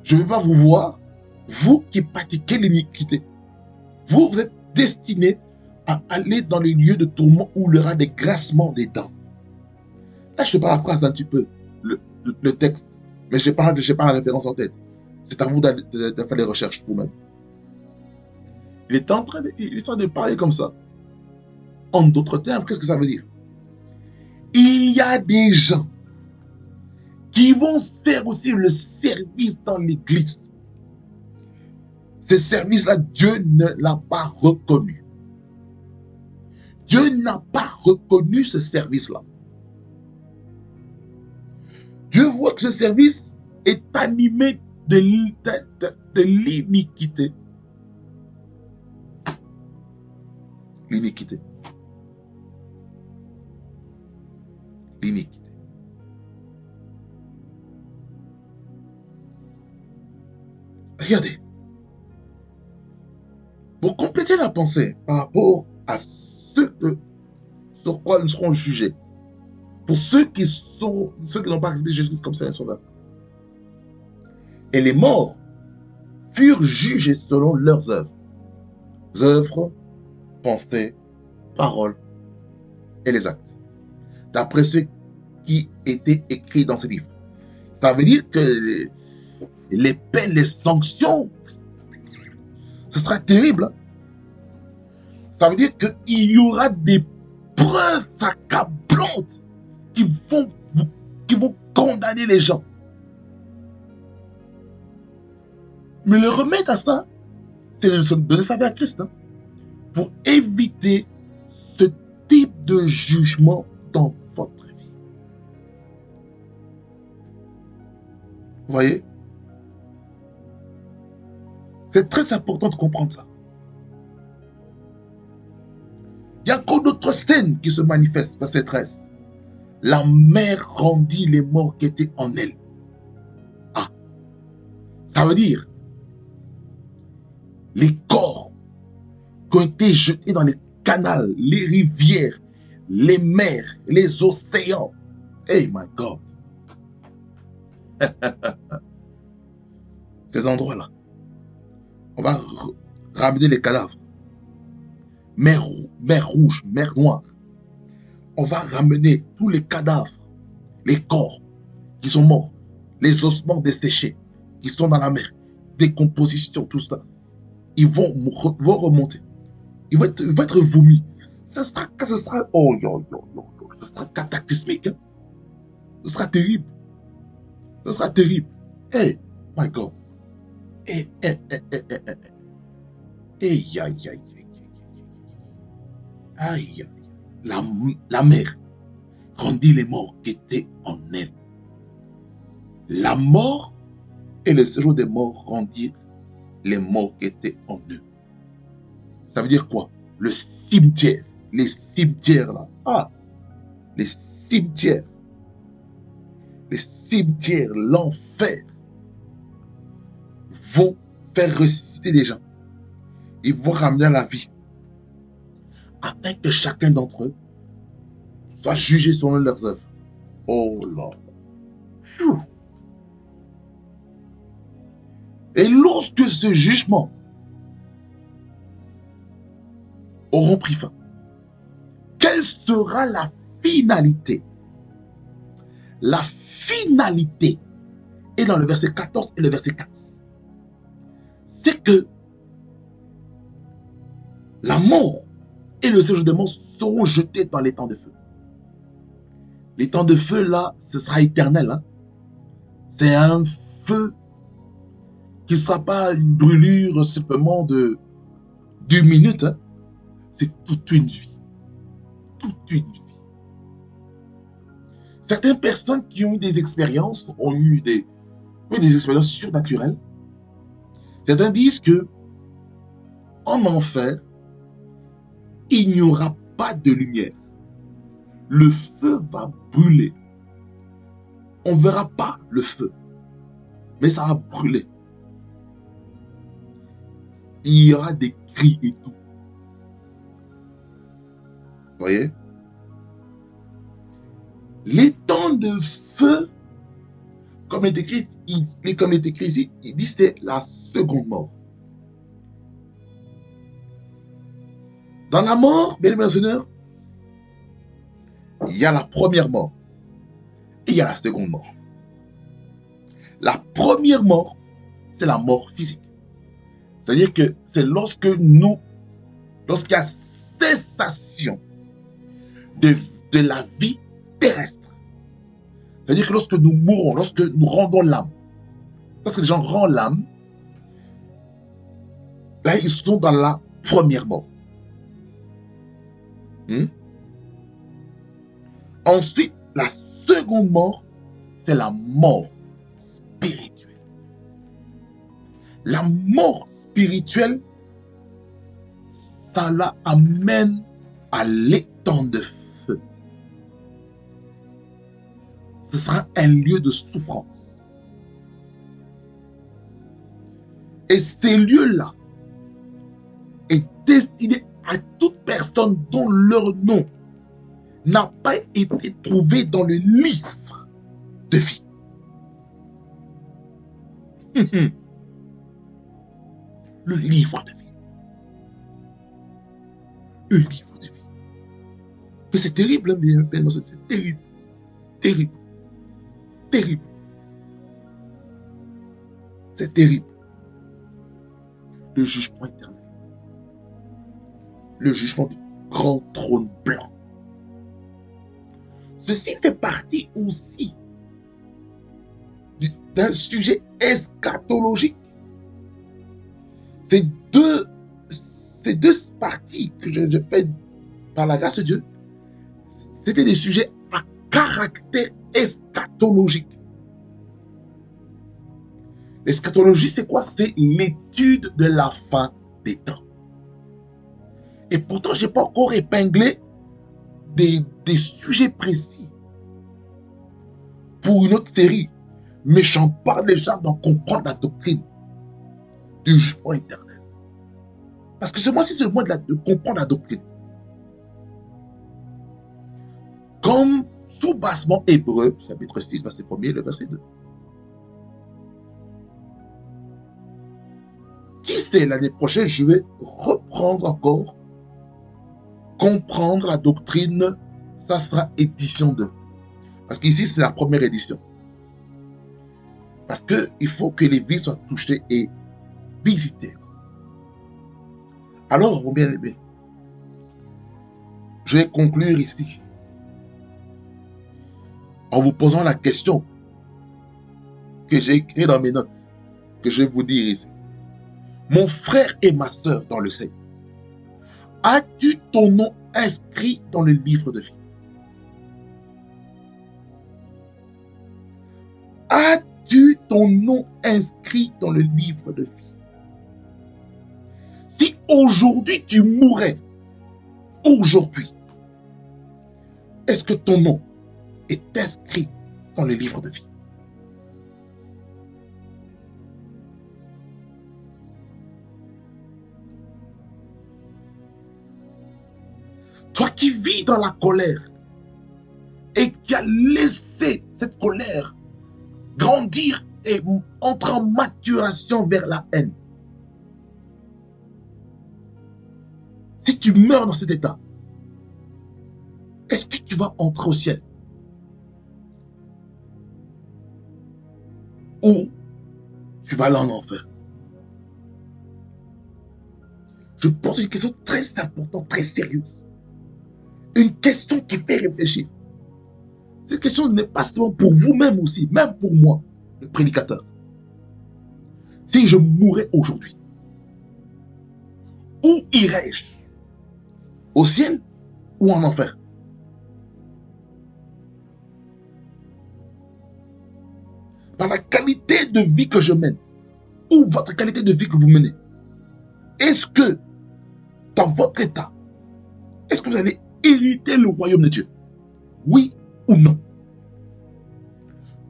je ne vais pas vous voir, vous qui pratiquez l'iniquité. Vous êtes destinés à aller dans les lieux de tourment où il y aura des grincements des dents. Là, je paraphrase un petit peu le texte, mais je n'ai pas la référence en tête. C'est à vous de faire les recherches vous-même. Il est en train de parler comme ça. En d'autres termes, qu'est-ce que ça veut dire? Il y a des gens qui vont faire aussi le service dans l'église. Ce service-là, Dieu ne l'a pas reconnu. Dieu n'a pas reconnu ce service-là. Dieu voit que ce service est animé de l'iniquité. L'iniquité. L'iniquité. Regardez. Pour compléter la pensée par rapport à ceux sur quoi nous serons jugés, pour ceux qui n'ont pas accepté Jésus comme Seigneur Sauveur. Et les morts furent jugés selon leurs œuvres, pensées, paroles et les actes, d'après ce qui était écrit dans ce livre. Ça veut dire que les peines, les sanctions, ce sera terrible. Ça veut dire qu'il y aura des preuves accablantes qui vont condamner les gens. Mais le remède à ça, c'est de donner sa vie à Christ, hein, pour éviter ce type de jugement dans votre vie. Vous voyez? C'est très important de comprendre ça. Il y a encore d'autres scènes qui se manifestent, verset 13. La mer rendit les morts qui étaient en elle. Ah, ça veut dire les corps qui ont été jetés dans les canaux, les rivières, les mers, les océans. Hey my God. Ces endroits-là, on va ramener les cadavres. Mer rouge, mer noire. On va ramener tous les cadavres, les corps qui sont morts, les ossements desséchés qui sont dans la mer, décomposition, tout ça. Ils vont remonter. Ils vont être vomis. Ce sera cataclysmique. Hein? Ce sera terrible. Ce sera terrible. Hey, my God. Hey, aïe, aïe, aïe. Aïe, la mer rendit les morts qui étaient en elle. La mort et le séjour des morts rendirent les morts qui étaient en eux. Ça veut dire quoi? Le cimetière, les cimetières là. Ah, les cimetières, l'enfer vont faire ressusciter des gens. Ils vont ramener à la vie. Afin que chacun d'entre eux soit jugé selon leurs œuvres. Oh là. Et lorsque ce jugement aura pris fin, quelle sera la finalité. La finalité est dans le verset 14 et le verset 15. C'est que la mort et le séjour des morts seront jetés dans les temps de feu. Les temps de feu, là, ce sera éternel. Hein? C'est un feu qui ne sera pas une brûlure simplement de 2 minutes. Hein? C'est toute une vie. Toute une vie. Certaines personnes qui ont eu des expériences, ont eu des expériences surnaturelles. Certains disent que en enfer, il n'y aura pas de lumière. Le feu va brûler. On ne verra pas le feu, mais ça va brûler. Il y aura des cris et tout. Vous voyez? Les temps de feu, comme il est écrit, ici, il dit c'est la seconde mort. Dans la mort, bien aimé Seigneur, il y a la première mort et il y a la seconde mort. La première mort, c'est la mort physique. C'est-à-dire que c'est lorsqu'il y a cessation de la vie terrestre. C'est-à-dire que lorsque nous mourons, lorsque nous rendons l'âme, lorsque les gens rendent l'âme, ben, ils sont dans la première mort. Ensuite, la seconde mort, c'est la mort spirituelle. La mort spirituelle, ça la amène à l'étang de feu. Ce sera un lieu de souffrance. Et ces lieux-là est destiné à toute personne dont leur nom n'a pas été trouvé dans le livre de vie. Le livre de vie. Le livre de vie. Mais c'est terrible, hein, c'est terrible. Terrible. Terrible. C'est terrible. Le jugement éternel. Le jugement du grand trône blanc. Ceci fait partie aussi d'un sujet eschatologique. Ces deux parties que je fais par la grâce de Dieu, c'était des sujets à caractère eschatologique. L'eschatologie, c'est quoi? C'est l'étude de la fin des temps. Et pourtant, je n'ai pas encore épinglé des sujets précis pour une autre série. Mais j'en parle déjà d'en comprendre la doctrine du jugement éternel. Parce que ce mois-ci, c'est le mois de comprendre la doctrine. Comme sous-bassement hébreu, chapitre 6, verset 1er, le verset 2. Qui sait, l'année prochaine, je vais reprendre encore, comprendre la doctrine, ça sera édition 2. Parce qu'ici, c'est la première édition. Parce qu'il faut que les vies soient touchées et visitées. Alors, mon bien-aimé, je vais conclure ici en vous posant la question que j'ai écrite dans mes notes, que je vais vous dire ici. Mon frère et ma sœur dans le Seigneur, as-tu ton nom inscrit dans le livre de vie? As-tu ton nom inscrit dans le livre de vie? Si aujourd'hui tu mourais, aujourd'hui, est-ce que ton nom est inscrit dans le livre de vie? Toi qui vis dans la colère et qui as laissé cette colère grandir et entrer en maturation vers la haine. Si tu meurs dans cet état, est-ce que tu vas entrer au ciel ou tu vas aller en enfer. Je pose une question très importante, très sérieuse. Une question qui fait réfléchir. Cette question n'est pas seulement pour vous-même aussi, même pour moi, le prédicateur. Si je mourais aujourd'hui, où irais-je? Au ciel ou en enfer? Par la qualité de vie que je mène, ou votre qualité de vie que vous menez, est-ce que dans votre état, est-ce que vous allez hériter le royaume de Dieu? Oui ou non?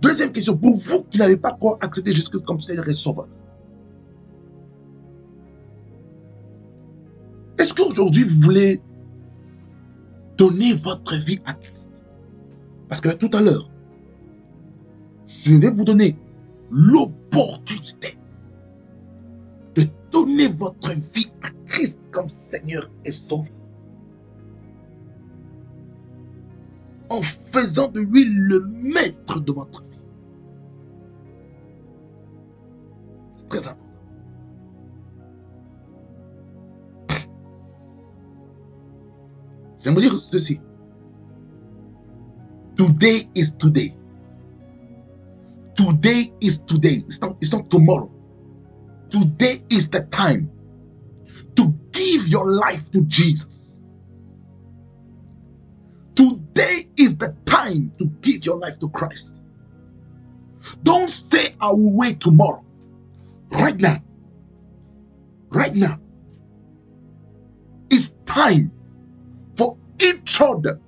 Deuxième question, pour vous qui n'avez pas encore accepté Jésus-Christ comme Seigneur et Sauveur, est-ce qu'aujourd'hui vous voulez donner votre vie à Christ? Parce que là, tout à l'heure, je vais vous donner l'opportunité de donner votre vie à Christ comme Seigneur et Sauveur. En faisant de lui le maître de votre vie. C'est très important. J'aimerais dire ceci. Today is today. Today is today. It's not tomorrow. Today is the time to give your life to Jesus. Today is the time to give your life to Christ. Don't say, I will wait tomorrow. Right now. Right now. It's time for each other,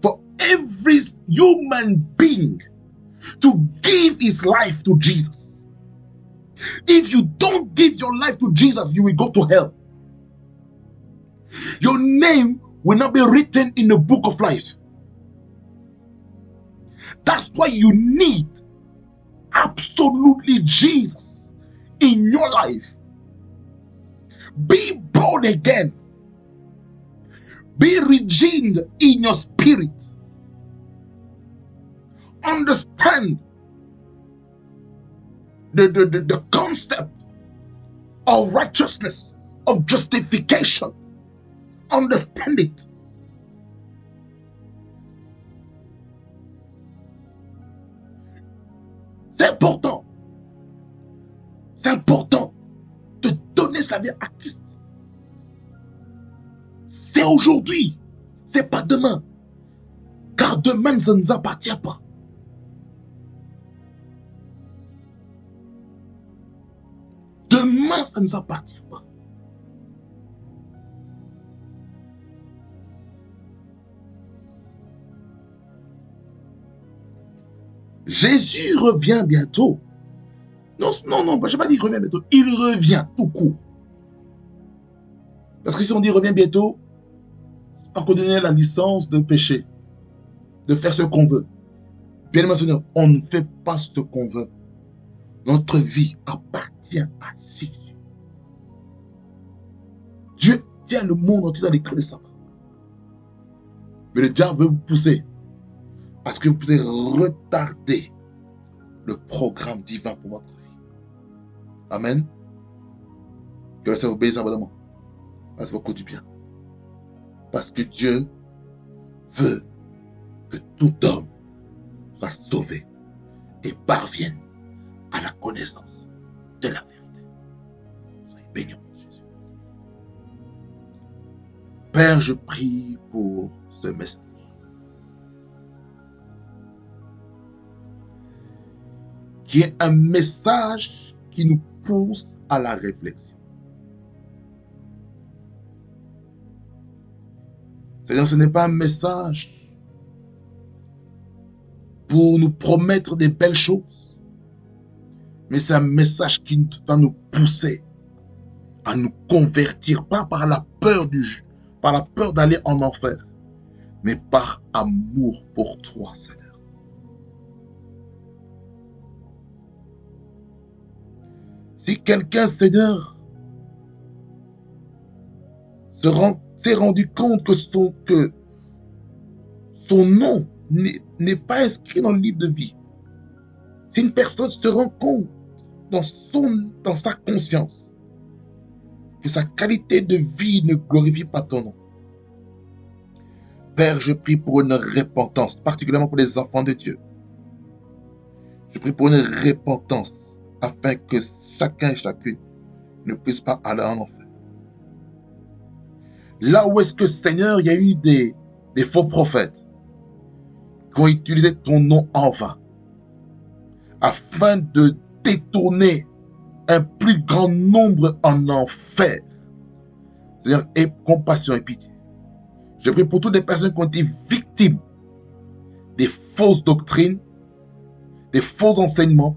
for every human being to give his life to Jesus. If you don't give your life to Jesus, you will go to hell. Your name will not be written in the book of life. That's why you need absolutely Jesus in your life. Be born again. Be redeemed in your spirit. Understand the concept of righteousness, of justification. Understand it. C'est important. C'est important de donner sa vie à Christ. C'est aujourd'hui. C'est pas demain. Car demain, ça ne nous appartient pas. Demain, ça ne nous appartient pas. Jésus revient bientôt. Non, non, non, je n'ai pas dit revient bientôt. Il revient tout court. Parce que si on dit revient bientôt, on peut donner la licence de péché, de faire ce qu'on veut. Bien aimé Seigneur, on ne fait pas ce qu'on veut. Notre vie appartient à Jésus. Dieu tient le monde entier dans les creux de sa main. Mais le diable veut vous pousser parce que vous pouvez retarder le programme divin pour votre vie. Amen. Que le Seigneur vous bénisse abondamment. Parce beaucoup du bien. Parce que Dieu veut que tout homme soit sauvé et parvienne à la connaissance de la vérité. Soyez bénis au nom de Jésus. Père, je prie pour ce message. Qui est un message qui nous pousse à la réflexion. C'est-à-dire, ce n'est pas un message pour nous promettre des belles choses, mais c'est un message qui va nous pousser à nous convertir, pas par la peur par la peur d'aller en enfer, mais par amour pour toi, Seigneur. Si quelqu'un, Seigneur, s'est rendu compte que son nom n'est pas inscrit dans le livre de vie, si une personne se rend compte dans sa conscience que sa qualité de vie ne glorifie pas ton nom, Père, je prie pour une repentance, particulièrement pour les enfants de Dieu. Je prie pour une repentance afin que chacun et chacune ne puisse pas aller en enfer. Là où est-ce que, Seigneur, il y a eu des faux prophètes qui ont utilisé ton nom en vain afin de détourner un plus grand nombre en enfer. Seigneur, aie compassion et pitié. Je prie pour toutes les personnes qui ont été victimes des fausses doctrines, des faux enseignements.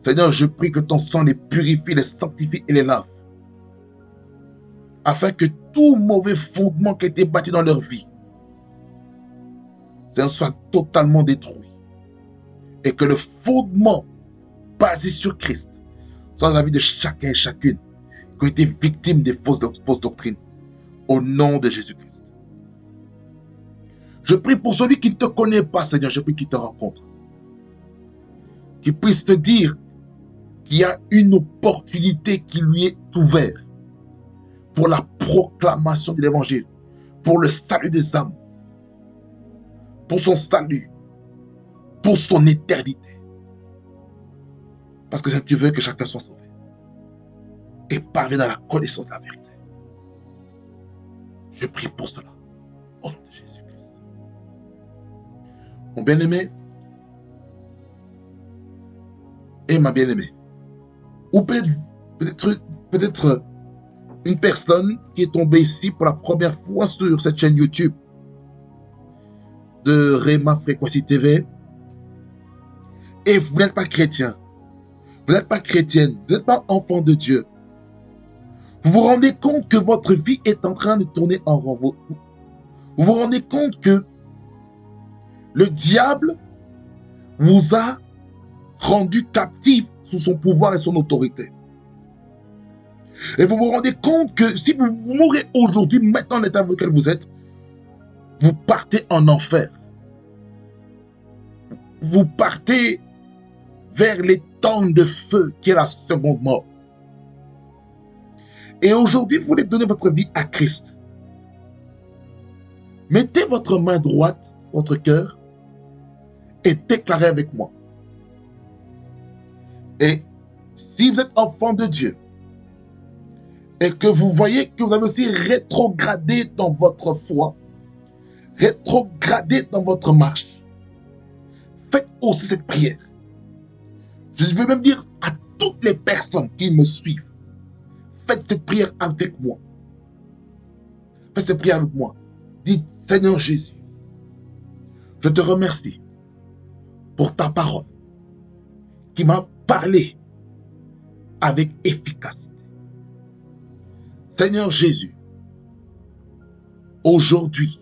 Seigneur, je prie que ton sang les purifie, les sanctifie et les lave, afin que tout mauvais fondement qui a été bâti dans leur vie, Seigneur, soit totalement détruit. Et que le fondement basé sur Christ soit dans la vie de chacun et chacune qui ont été victimes des fausses doctrines. Au nom de Jésus-Christ. Je prie pour celui qui ne te connaît pas, Seigneur, je prie qu'il te rencontre. Qu'il puisse te dire qu'il y a une opportunité qui lui est ouverte pour la proclamation de l'évangile, pour le salut des âmes, pour son salut, pour son éternité. Parce que tu veux que chacun soit sauvé et parvienne à la connaissance de la vérité. Je prie pour cela, au nom de Jésus-Christ. Mon bien-aimé et ma bien-aimée, ou peut-être une personne qui est tombée ici pour la première fois sur cette chaîne YouTube de Rema Frequency TV, et vous n'êtes pas chrétien, vous n'êtes pas chrétienne, vous n'êtes pas enfant de Dieu. Vous vous rendez compte que votre vie est en train de tourner en rond. Vous vous rendez compte que le diable vous a rendu captif sous son pouvoir et son autorité. Et vous vous rendez compte que si vous mourrez aujourd'hui, maintenant l'état dans lequel vous êtes, vous partez en enfer. Vous partez vers les temps de feu qui est la seconde mort. Et aujourd'hui, vous voulez donner votre vie à Christ. Mettez votre main droite, votre cœur, et déclarez avec moi. Et si vous êtes enfant de Dieu, et que vous voyez que vous avez aussi rétrogradé dans votre foi, rétrogradé dans votre marche, faites aussi cette prière. Je veux même dire à toutes les personnes qui me suivent, faites cette prière avec moi. Faites cette prière avec moi. Dites, Seigneur Jésus, je te remercie pour ta parole qui m'a parlé avec efficacité. Seigneur Jésus, aujourd'hui,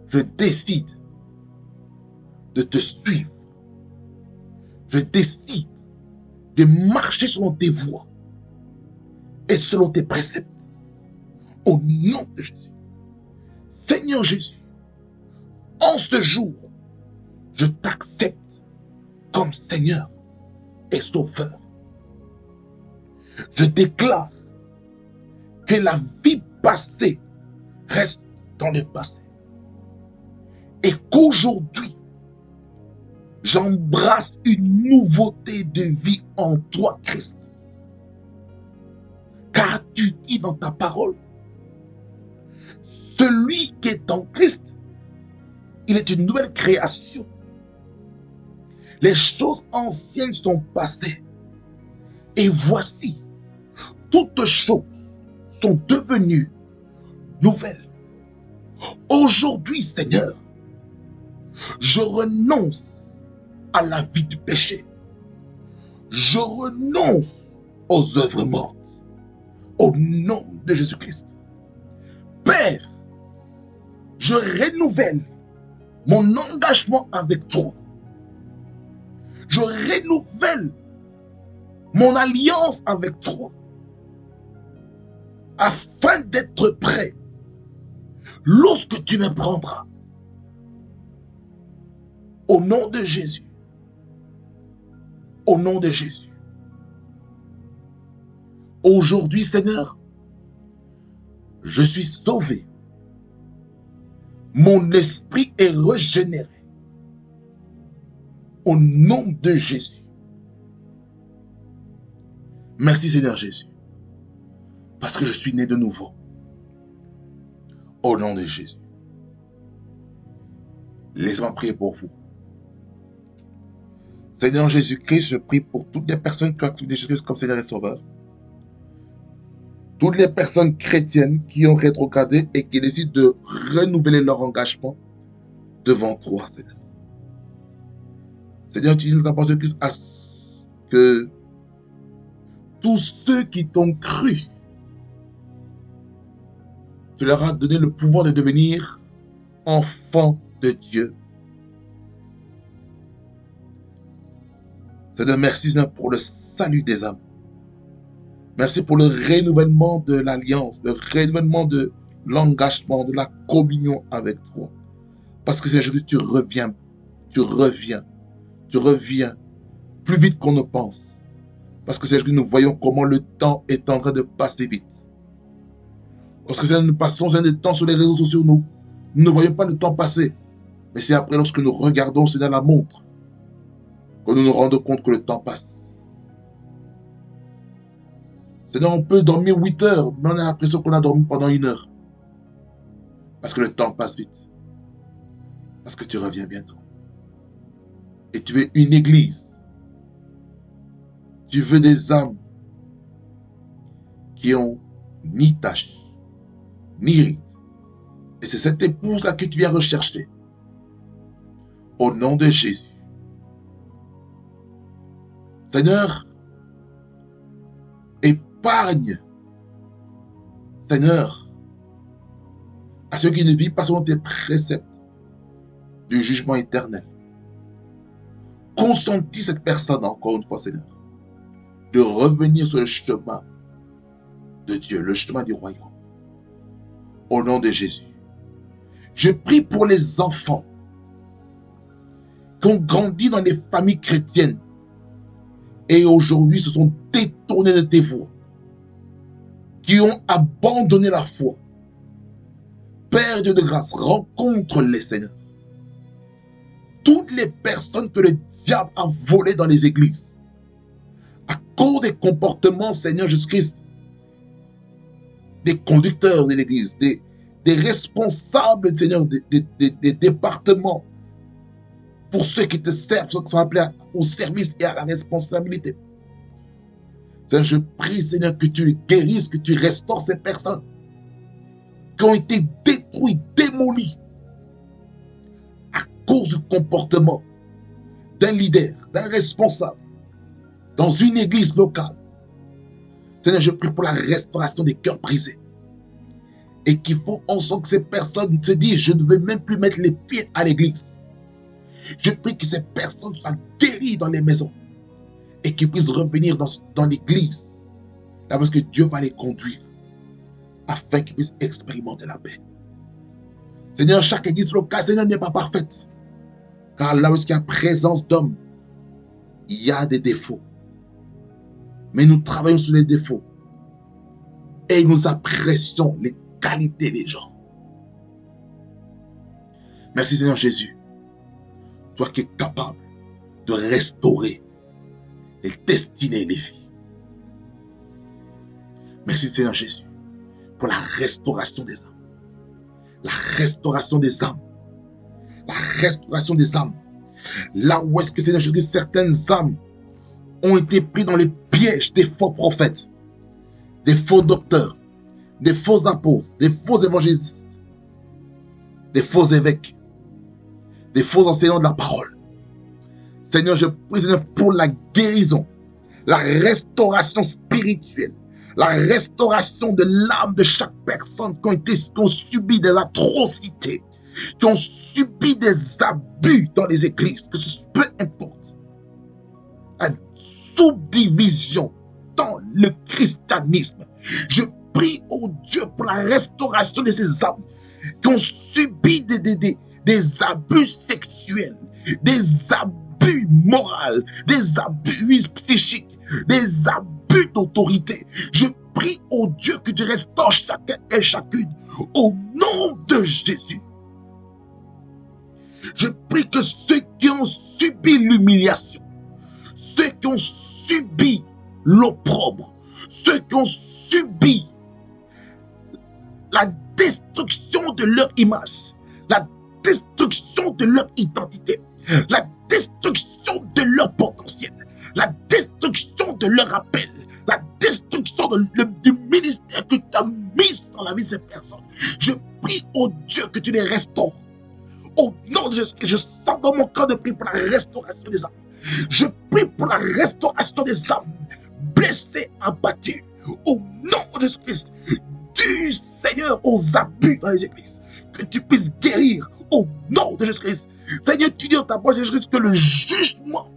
je décide de te suivre. Je décide de marcher selon tes voies et selon tes préceptes. Au nom de Jésus. Seigneur Jésus, en ce jour, je t'accepte comme Seigneur et Sauveur. Je déclare que la vie passée reste dans le passé. Et qu'aujourd'hui, j'embrasse une nouveauté de vie en toi, Christ. Car tu dis dans ta parole, celui qui est en Christ, il est une nouvelle création. Les choses anciennes sont passées. Et voici, toutes choses sont devenues nouvelles. Aujourd'hui, Seigneur, je renonce à la vie du péché. Je renonce aux œuvres mortes. Au nom de Jésus-Christ. Père, je renouvelle mon engagement avec toi. Je renouvelle mon alliance avec toi afin d'être prêt lorsque tu me prendras, au nom de Jésus, au nom de Jésus. Aujourd'hui, Seigneur, je suis sauvé. Mon esprit est régénéré. Au nom de Jésus. Merci Seigneur Jésus. Parce que je suis né de nouveau. Au nom de Jésus. Laissez-moi prier pour vous. Seigneur Jésus-Christ, je prie pour toutes les personnes qui ont accepté Jésus-Christ comme Seigneur et Sauveur. Toutes les personnes chrétiennes qui ont rétrogradé et qui décident de renouveler leur engagement devant toi, Seigneur. Seigneur, tu dis dans ta parole Christ à que tous ceux qui t'ont cru, tu leur as donné le pouvoir de devenir enfants de Dieu. Seigneur, merci Seigneur pour le salut des âmes. Merci pour le renouvellement de l'alliance, le renouvellement de l'engagement, de la communion avec toi. Parce que Seigneur Jésus, tu reviens plus vite qu'on ne pense. Parce que Seigneur Jésus, nous voyons comment le temps est en train de passer vite. Lorsque Seigneur, nous passons Seigneur, du temps sur les réseaux sociaux, nous ne voyons pas le temps passer. Mais c'est après lorsque nous regardons Seigneur la montre que nous nous rendons compte que le temps passe. Seigneur, on peut dormir 8 heures, mais on a l'impression qu'on a dormi pendant 1 heure. Parce que le temps passe vite. Parce que tu reviens bientôt. Et tu veux une église. Tu veux des âmes qui ont ni tache, ni ride. Et c'est cette épouse-là que tu viens rechercher. Au nom de Jésus. Seigneur, épargne, Seigneur, à ceux qui ne vivent pas selon tes préceptes du jugement éternel. Consentis cette personne, encore une fois, Seigneur, de revenir sur le chemin de Dieu, le chemin du royaume. Au nom de Jésus. Je prie pour les enfants qui ont grandi dans les familles chrétiennes et aujourd'hui se sont détournés de tes voies, qui ont abandonné la foi. Père Dieu de grâce, rencontre-les, Seigneur. Toutes les personnes que le diable a volées dans les églises, à cause des comportements, Seigneur Jésus-Christ, des conducteurs de l'église, des responsables, Seigneur, des départements, pour ceux qui te servent, ceux qui sont appelés au service et à la responsabilité. Seigneur, je prie, Seigneur, que tu guérisses, que tu restaures ces personnes qui ont été détruites, démolies à cause du comportement d'un leader, d'un responsable dans une église locale. Seigneur, je prie pour la restauration des cœurs brisés et qu'il faut en sorte que ces personnes se disent, je ne veux même plus mettre les pieds à l'église. Je prie que ces personnes soient guéries dans les maisons et qu'ils puissent revenir dans l'église, là parce que Dieu va les conduire afin qu'ils puissent expérimenter la paix. Seigneur, chaque église locale, Seigneur, n'est pas parfaite. Car là où il y a présence d'hommes, il y a des défauts. Mais nous travaillons sur les défauts et nous apprécions les qualités des gens. Merci Seigneur Jésus. Toi qui es capable de restaurer les destinées et les vies. Merci Seigneur Jésus pour la restauration des âmes. La restauration des âmes. La restauration des âmes. Là où est-ce que Seigneur Jésus, certaines âmes ont été prises dans les pièges des faux prophètes, des faux docteurs, des faux apôtres, des faux évangélistes, des faux évêques, des faux enseignants de la parole. Seigneur, je prie Seigneur, pour la guérison, la restauration spirituelle, la restauration de l'âme de chaque personne qui ont subi des atrocités, qui ont subi des abus dans les églises, que peu importe, la subdivision dans le christianisme. Je prie au Dieu pour la restauration de ces âmes qui ont subi des abus sexuels, des abus moraux, des abus psychiques, des abus d'autorité. Je prie au Dieu que tu restaures chacun et chacune au nom de Jésus. Je prie que ceux qui ont subi l'humiliation, ceux qui ont subi l'opprobre, ceux qui ont subi la destruction de leur image, la destruction de leur identité, la destruction de leur potentiel, la destruction de leur appel, la destruction du ministère que tu as mis dans la vie de ces personnes. Je prie au Dieu que tu les restaures. Au nom de Jésus, je sens dans mon cœur de prier pour la restauration des âmes. Je prie pour la restauration des âmes blessées, abattues. Au nom de Jésus-Christ, du Seigneur aux abus dans les églises. Que tu puisses guérir au nom de Jésus-Christ. Seigneur, tu dis dans ta parole, Jésus-Christ, que le jugement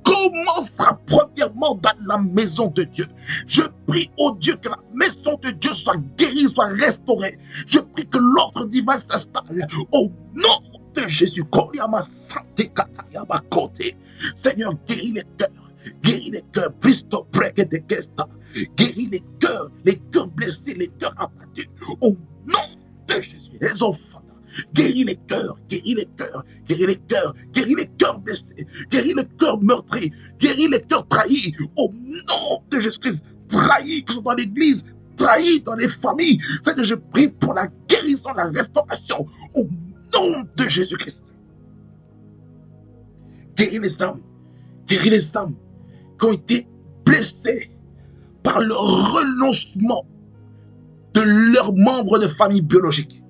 commencera premièrement dans la maison de Dieu. Je prie au Dieu que la maison de Dieu soit guérie, soit restaurée. Je prie que l'ordre divin s'installe au nom de Jésus. Seigneur, guéris les cœurs. Guéris les cœurs. Guéris les cœurs blessés, les cœurs abattus. Au nom de Jésus. Les enfants. Guéris les cœurs, guéris les cœurs, guéris les cœurs, guéris les cœurs blessés, guéris les cœurs meurtris, guéris les cœurs trahis, au nom de Jésus-Christ, trahis que ce soit dans l'église, trahis dans les familles. C'est que je prie pour la guérison, la restauration, au nom de Jésus-Christ. Guéris les âmes qui ont été blessées par le renoncement de leurs membres de famille biologique.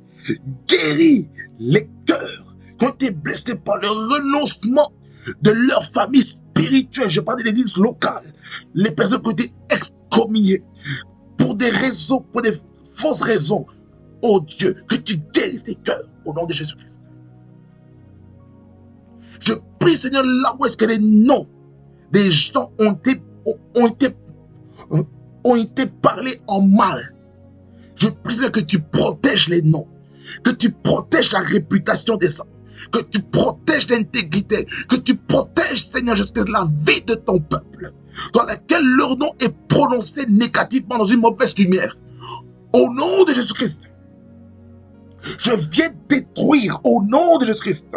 Guéris les cœurs qui ont été blessés par le renoncement de leur famille spirituelle. Je parle de l'église locale. Les personnes qui ont été excommuniées pour des raisons, pour des fausses raisons. Oh Dieu, que tu guérisses les cœurs au nom de Jésus-Christ. Je prie, Seigneur, là où est-ce que les noms des gens ont été parlés en mal. Je prie, Seigneur, que tu protèges les noms. Que tu protèges la réputation des hommes, que tu protèges l'intégrité, que tu protèges, Seigneur, jusqu'à la vie de ton peuple, dans laquelle leur nom est prononcé négativement dans une mauvaise lumière. Au nom de Jésus-Christ, je viens détruire, au nom de Jésus-Christ,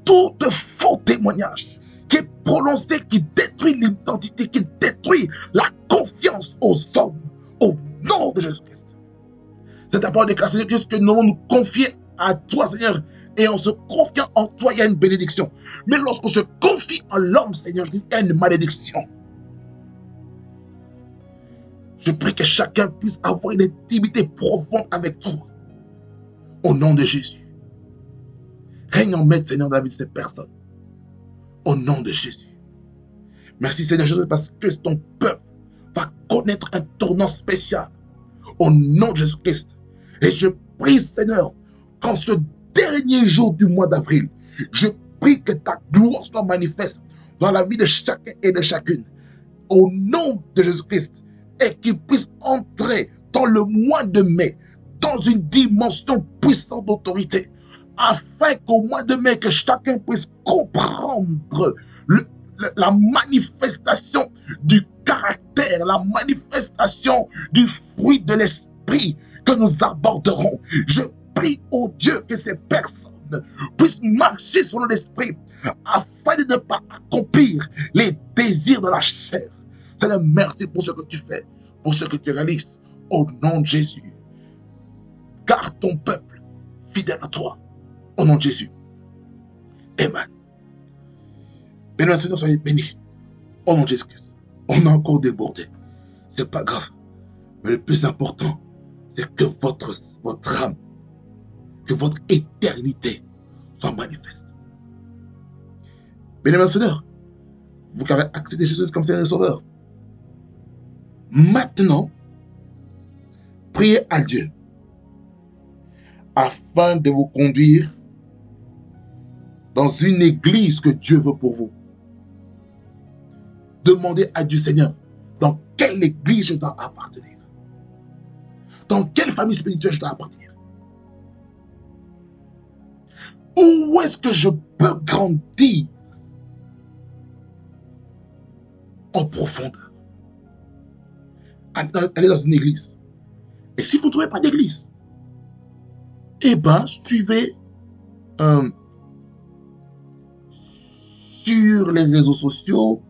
tout faux témoignage qui est prononcé, qui détruit l'identité, qui détruit la confiance aux hommes, au nom de Jésus-Christ. C'est d'abord déclaré, Seigneur, que nous allons nous confier à toi, Seigneur, et en se confiant en toi, il y a une bénédiction. Mais lorsqu'on se confie en l'homme, Seigneur, il y a une malédiction. Je prie que chacun puisse avoir une intimité profonde avec toi. Au nom de Jésus. Règne en maître, Seigneur, dans la vie de ces personnes. Au nom de Jésus. Merci, Seigneur Jésus, parce que ton peuple va connaître un tournant spécial. Au nom de Jésus-Christ. Et je prie, Seigneur, qu'en ce dernier jour du mois d'avril, je prie que ta gloire soit manifeste dans la vie de chacun et de chacune. Au nom de Jésus-Christ. Et qu'il puisse entrer dans le mois de mai, dans une dimension puissante d'autorité, afin qu'au mois de mai, que chacun puisse comprendre la manifestation du caractère, la manifestation du fruit de l'esprit que nous aborderons. Je prie au Dieu que ces personnes puissent marcher selon l'esprit afin de ne pas accomplir les désirs de la chair. Seigneur, merci pour ce que tu fais, pour ce que tu réalises. Au nom de Jésus, garde ton peuple fidèle à toi. Au nom de Jésus. Amen. Béni, Seigneur, soyez bénis. Au nom de Jésus-Christ. On a encore débordé. C'est pas grave. Mais le plus important, c'est que votre âme, que votre éternité soit manifeste. Béni, Seigneur, vous qui avez accepté Jésus comme Seigneur et Sauveur, maintenant, priez à Dieu afin de vous conduire dans une église que Dieu veut pour vous. Demandez à Dieu, Seigneur, dans quelle église je dois appartenir? Dans quelle famille spirituelle je dois appartenir? est-ce que je peux grandir en profondeur? Allez dans une église. Et si vous ne trouvez pas d'église, eh bien, suivez sur les réseaux sociaux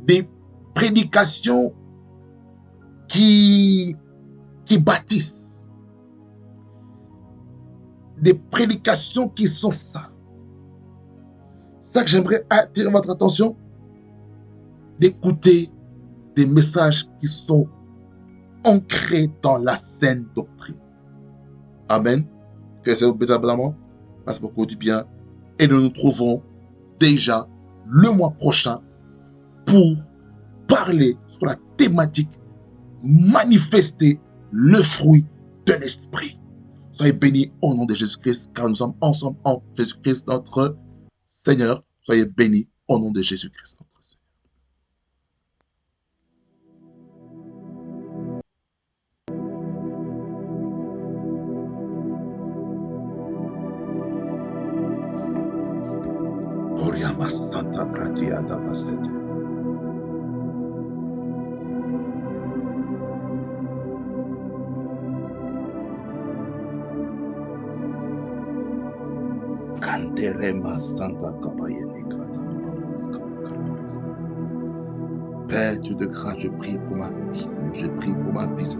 des prédications qui bâtissent, des prédications qui sont ça. C'est ça que j'aimerais attirer votre attention, d'écouter des messages qui sont ancrés dans la saine doctrine. Amen. Que ça vous plaise abondamment. Passe beaucoup du bien. Et nous nous trouvons déjà le mois prochain pour parler sur la thématique manifester le fruit de l'esprit. Soyez bénis au nom de Jésus-Christ, car nous sommes ensemble en Jésus-Christ, notre Seigneur. Soyez bénis au nom de Jésus-Christ, notre Seigneur. Oriama Santa Pratia da Basete. Père Dieu de grâce, je prie pour ma vie, je prie pour ma vie,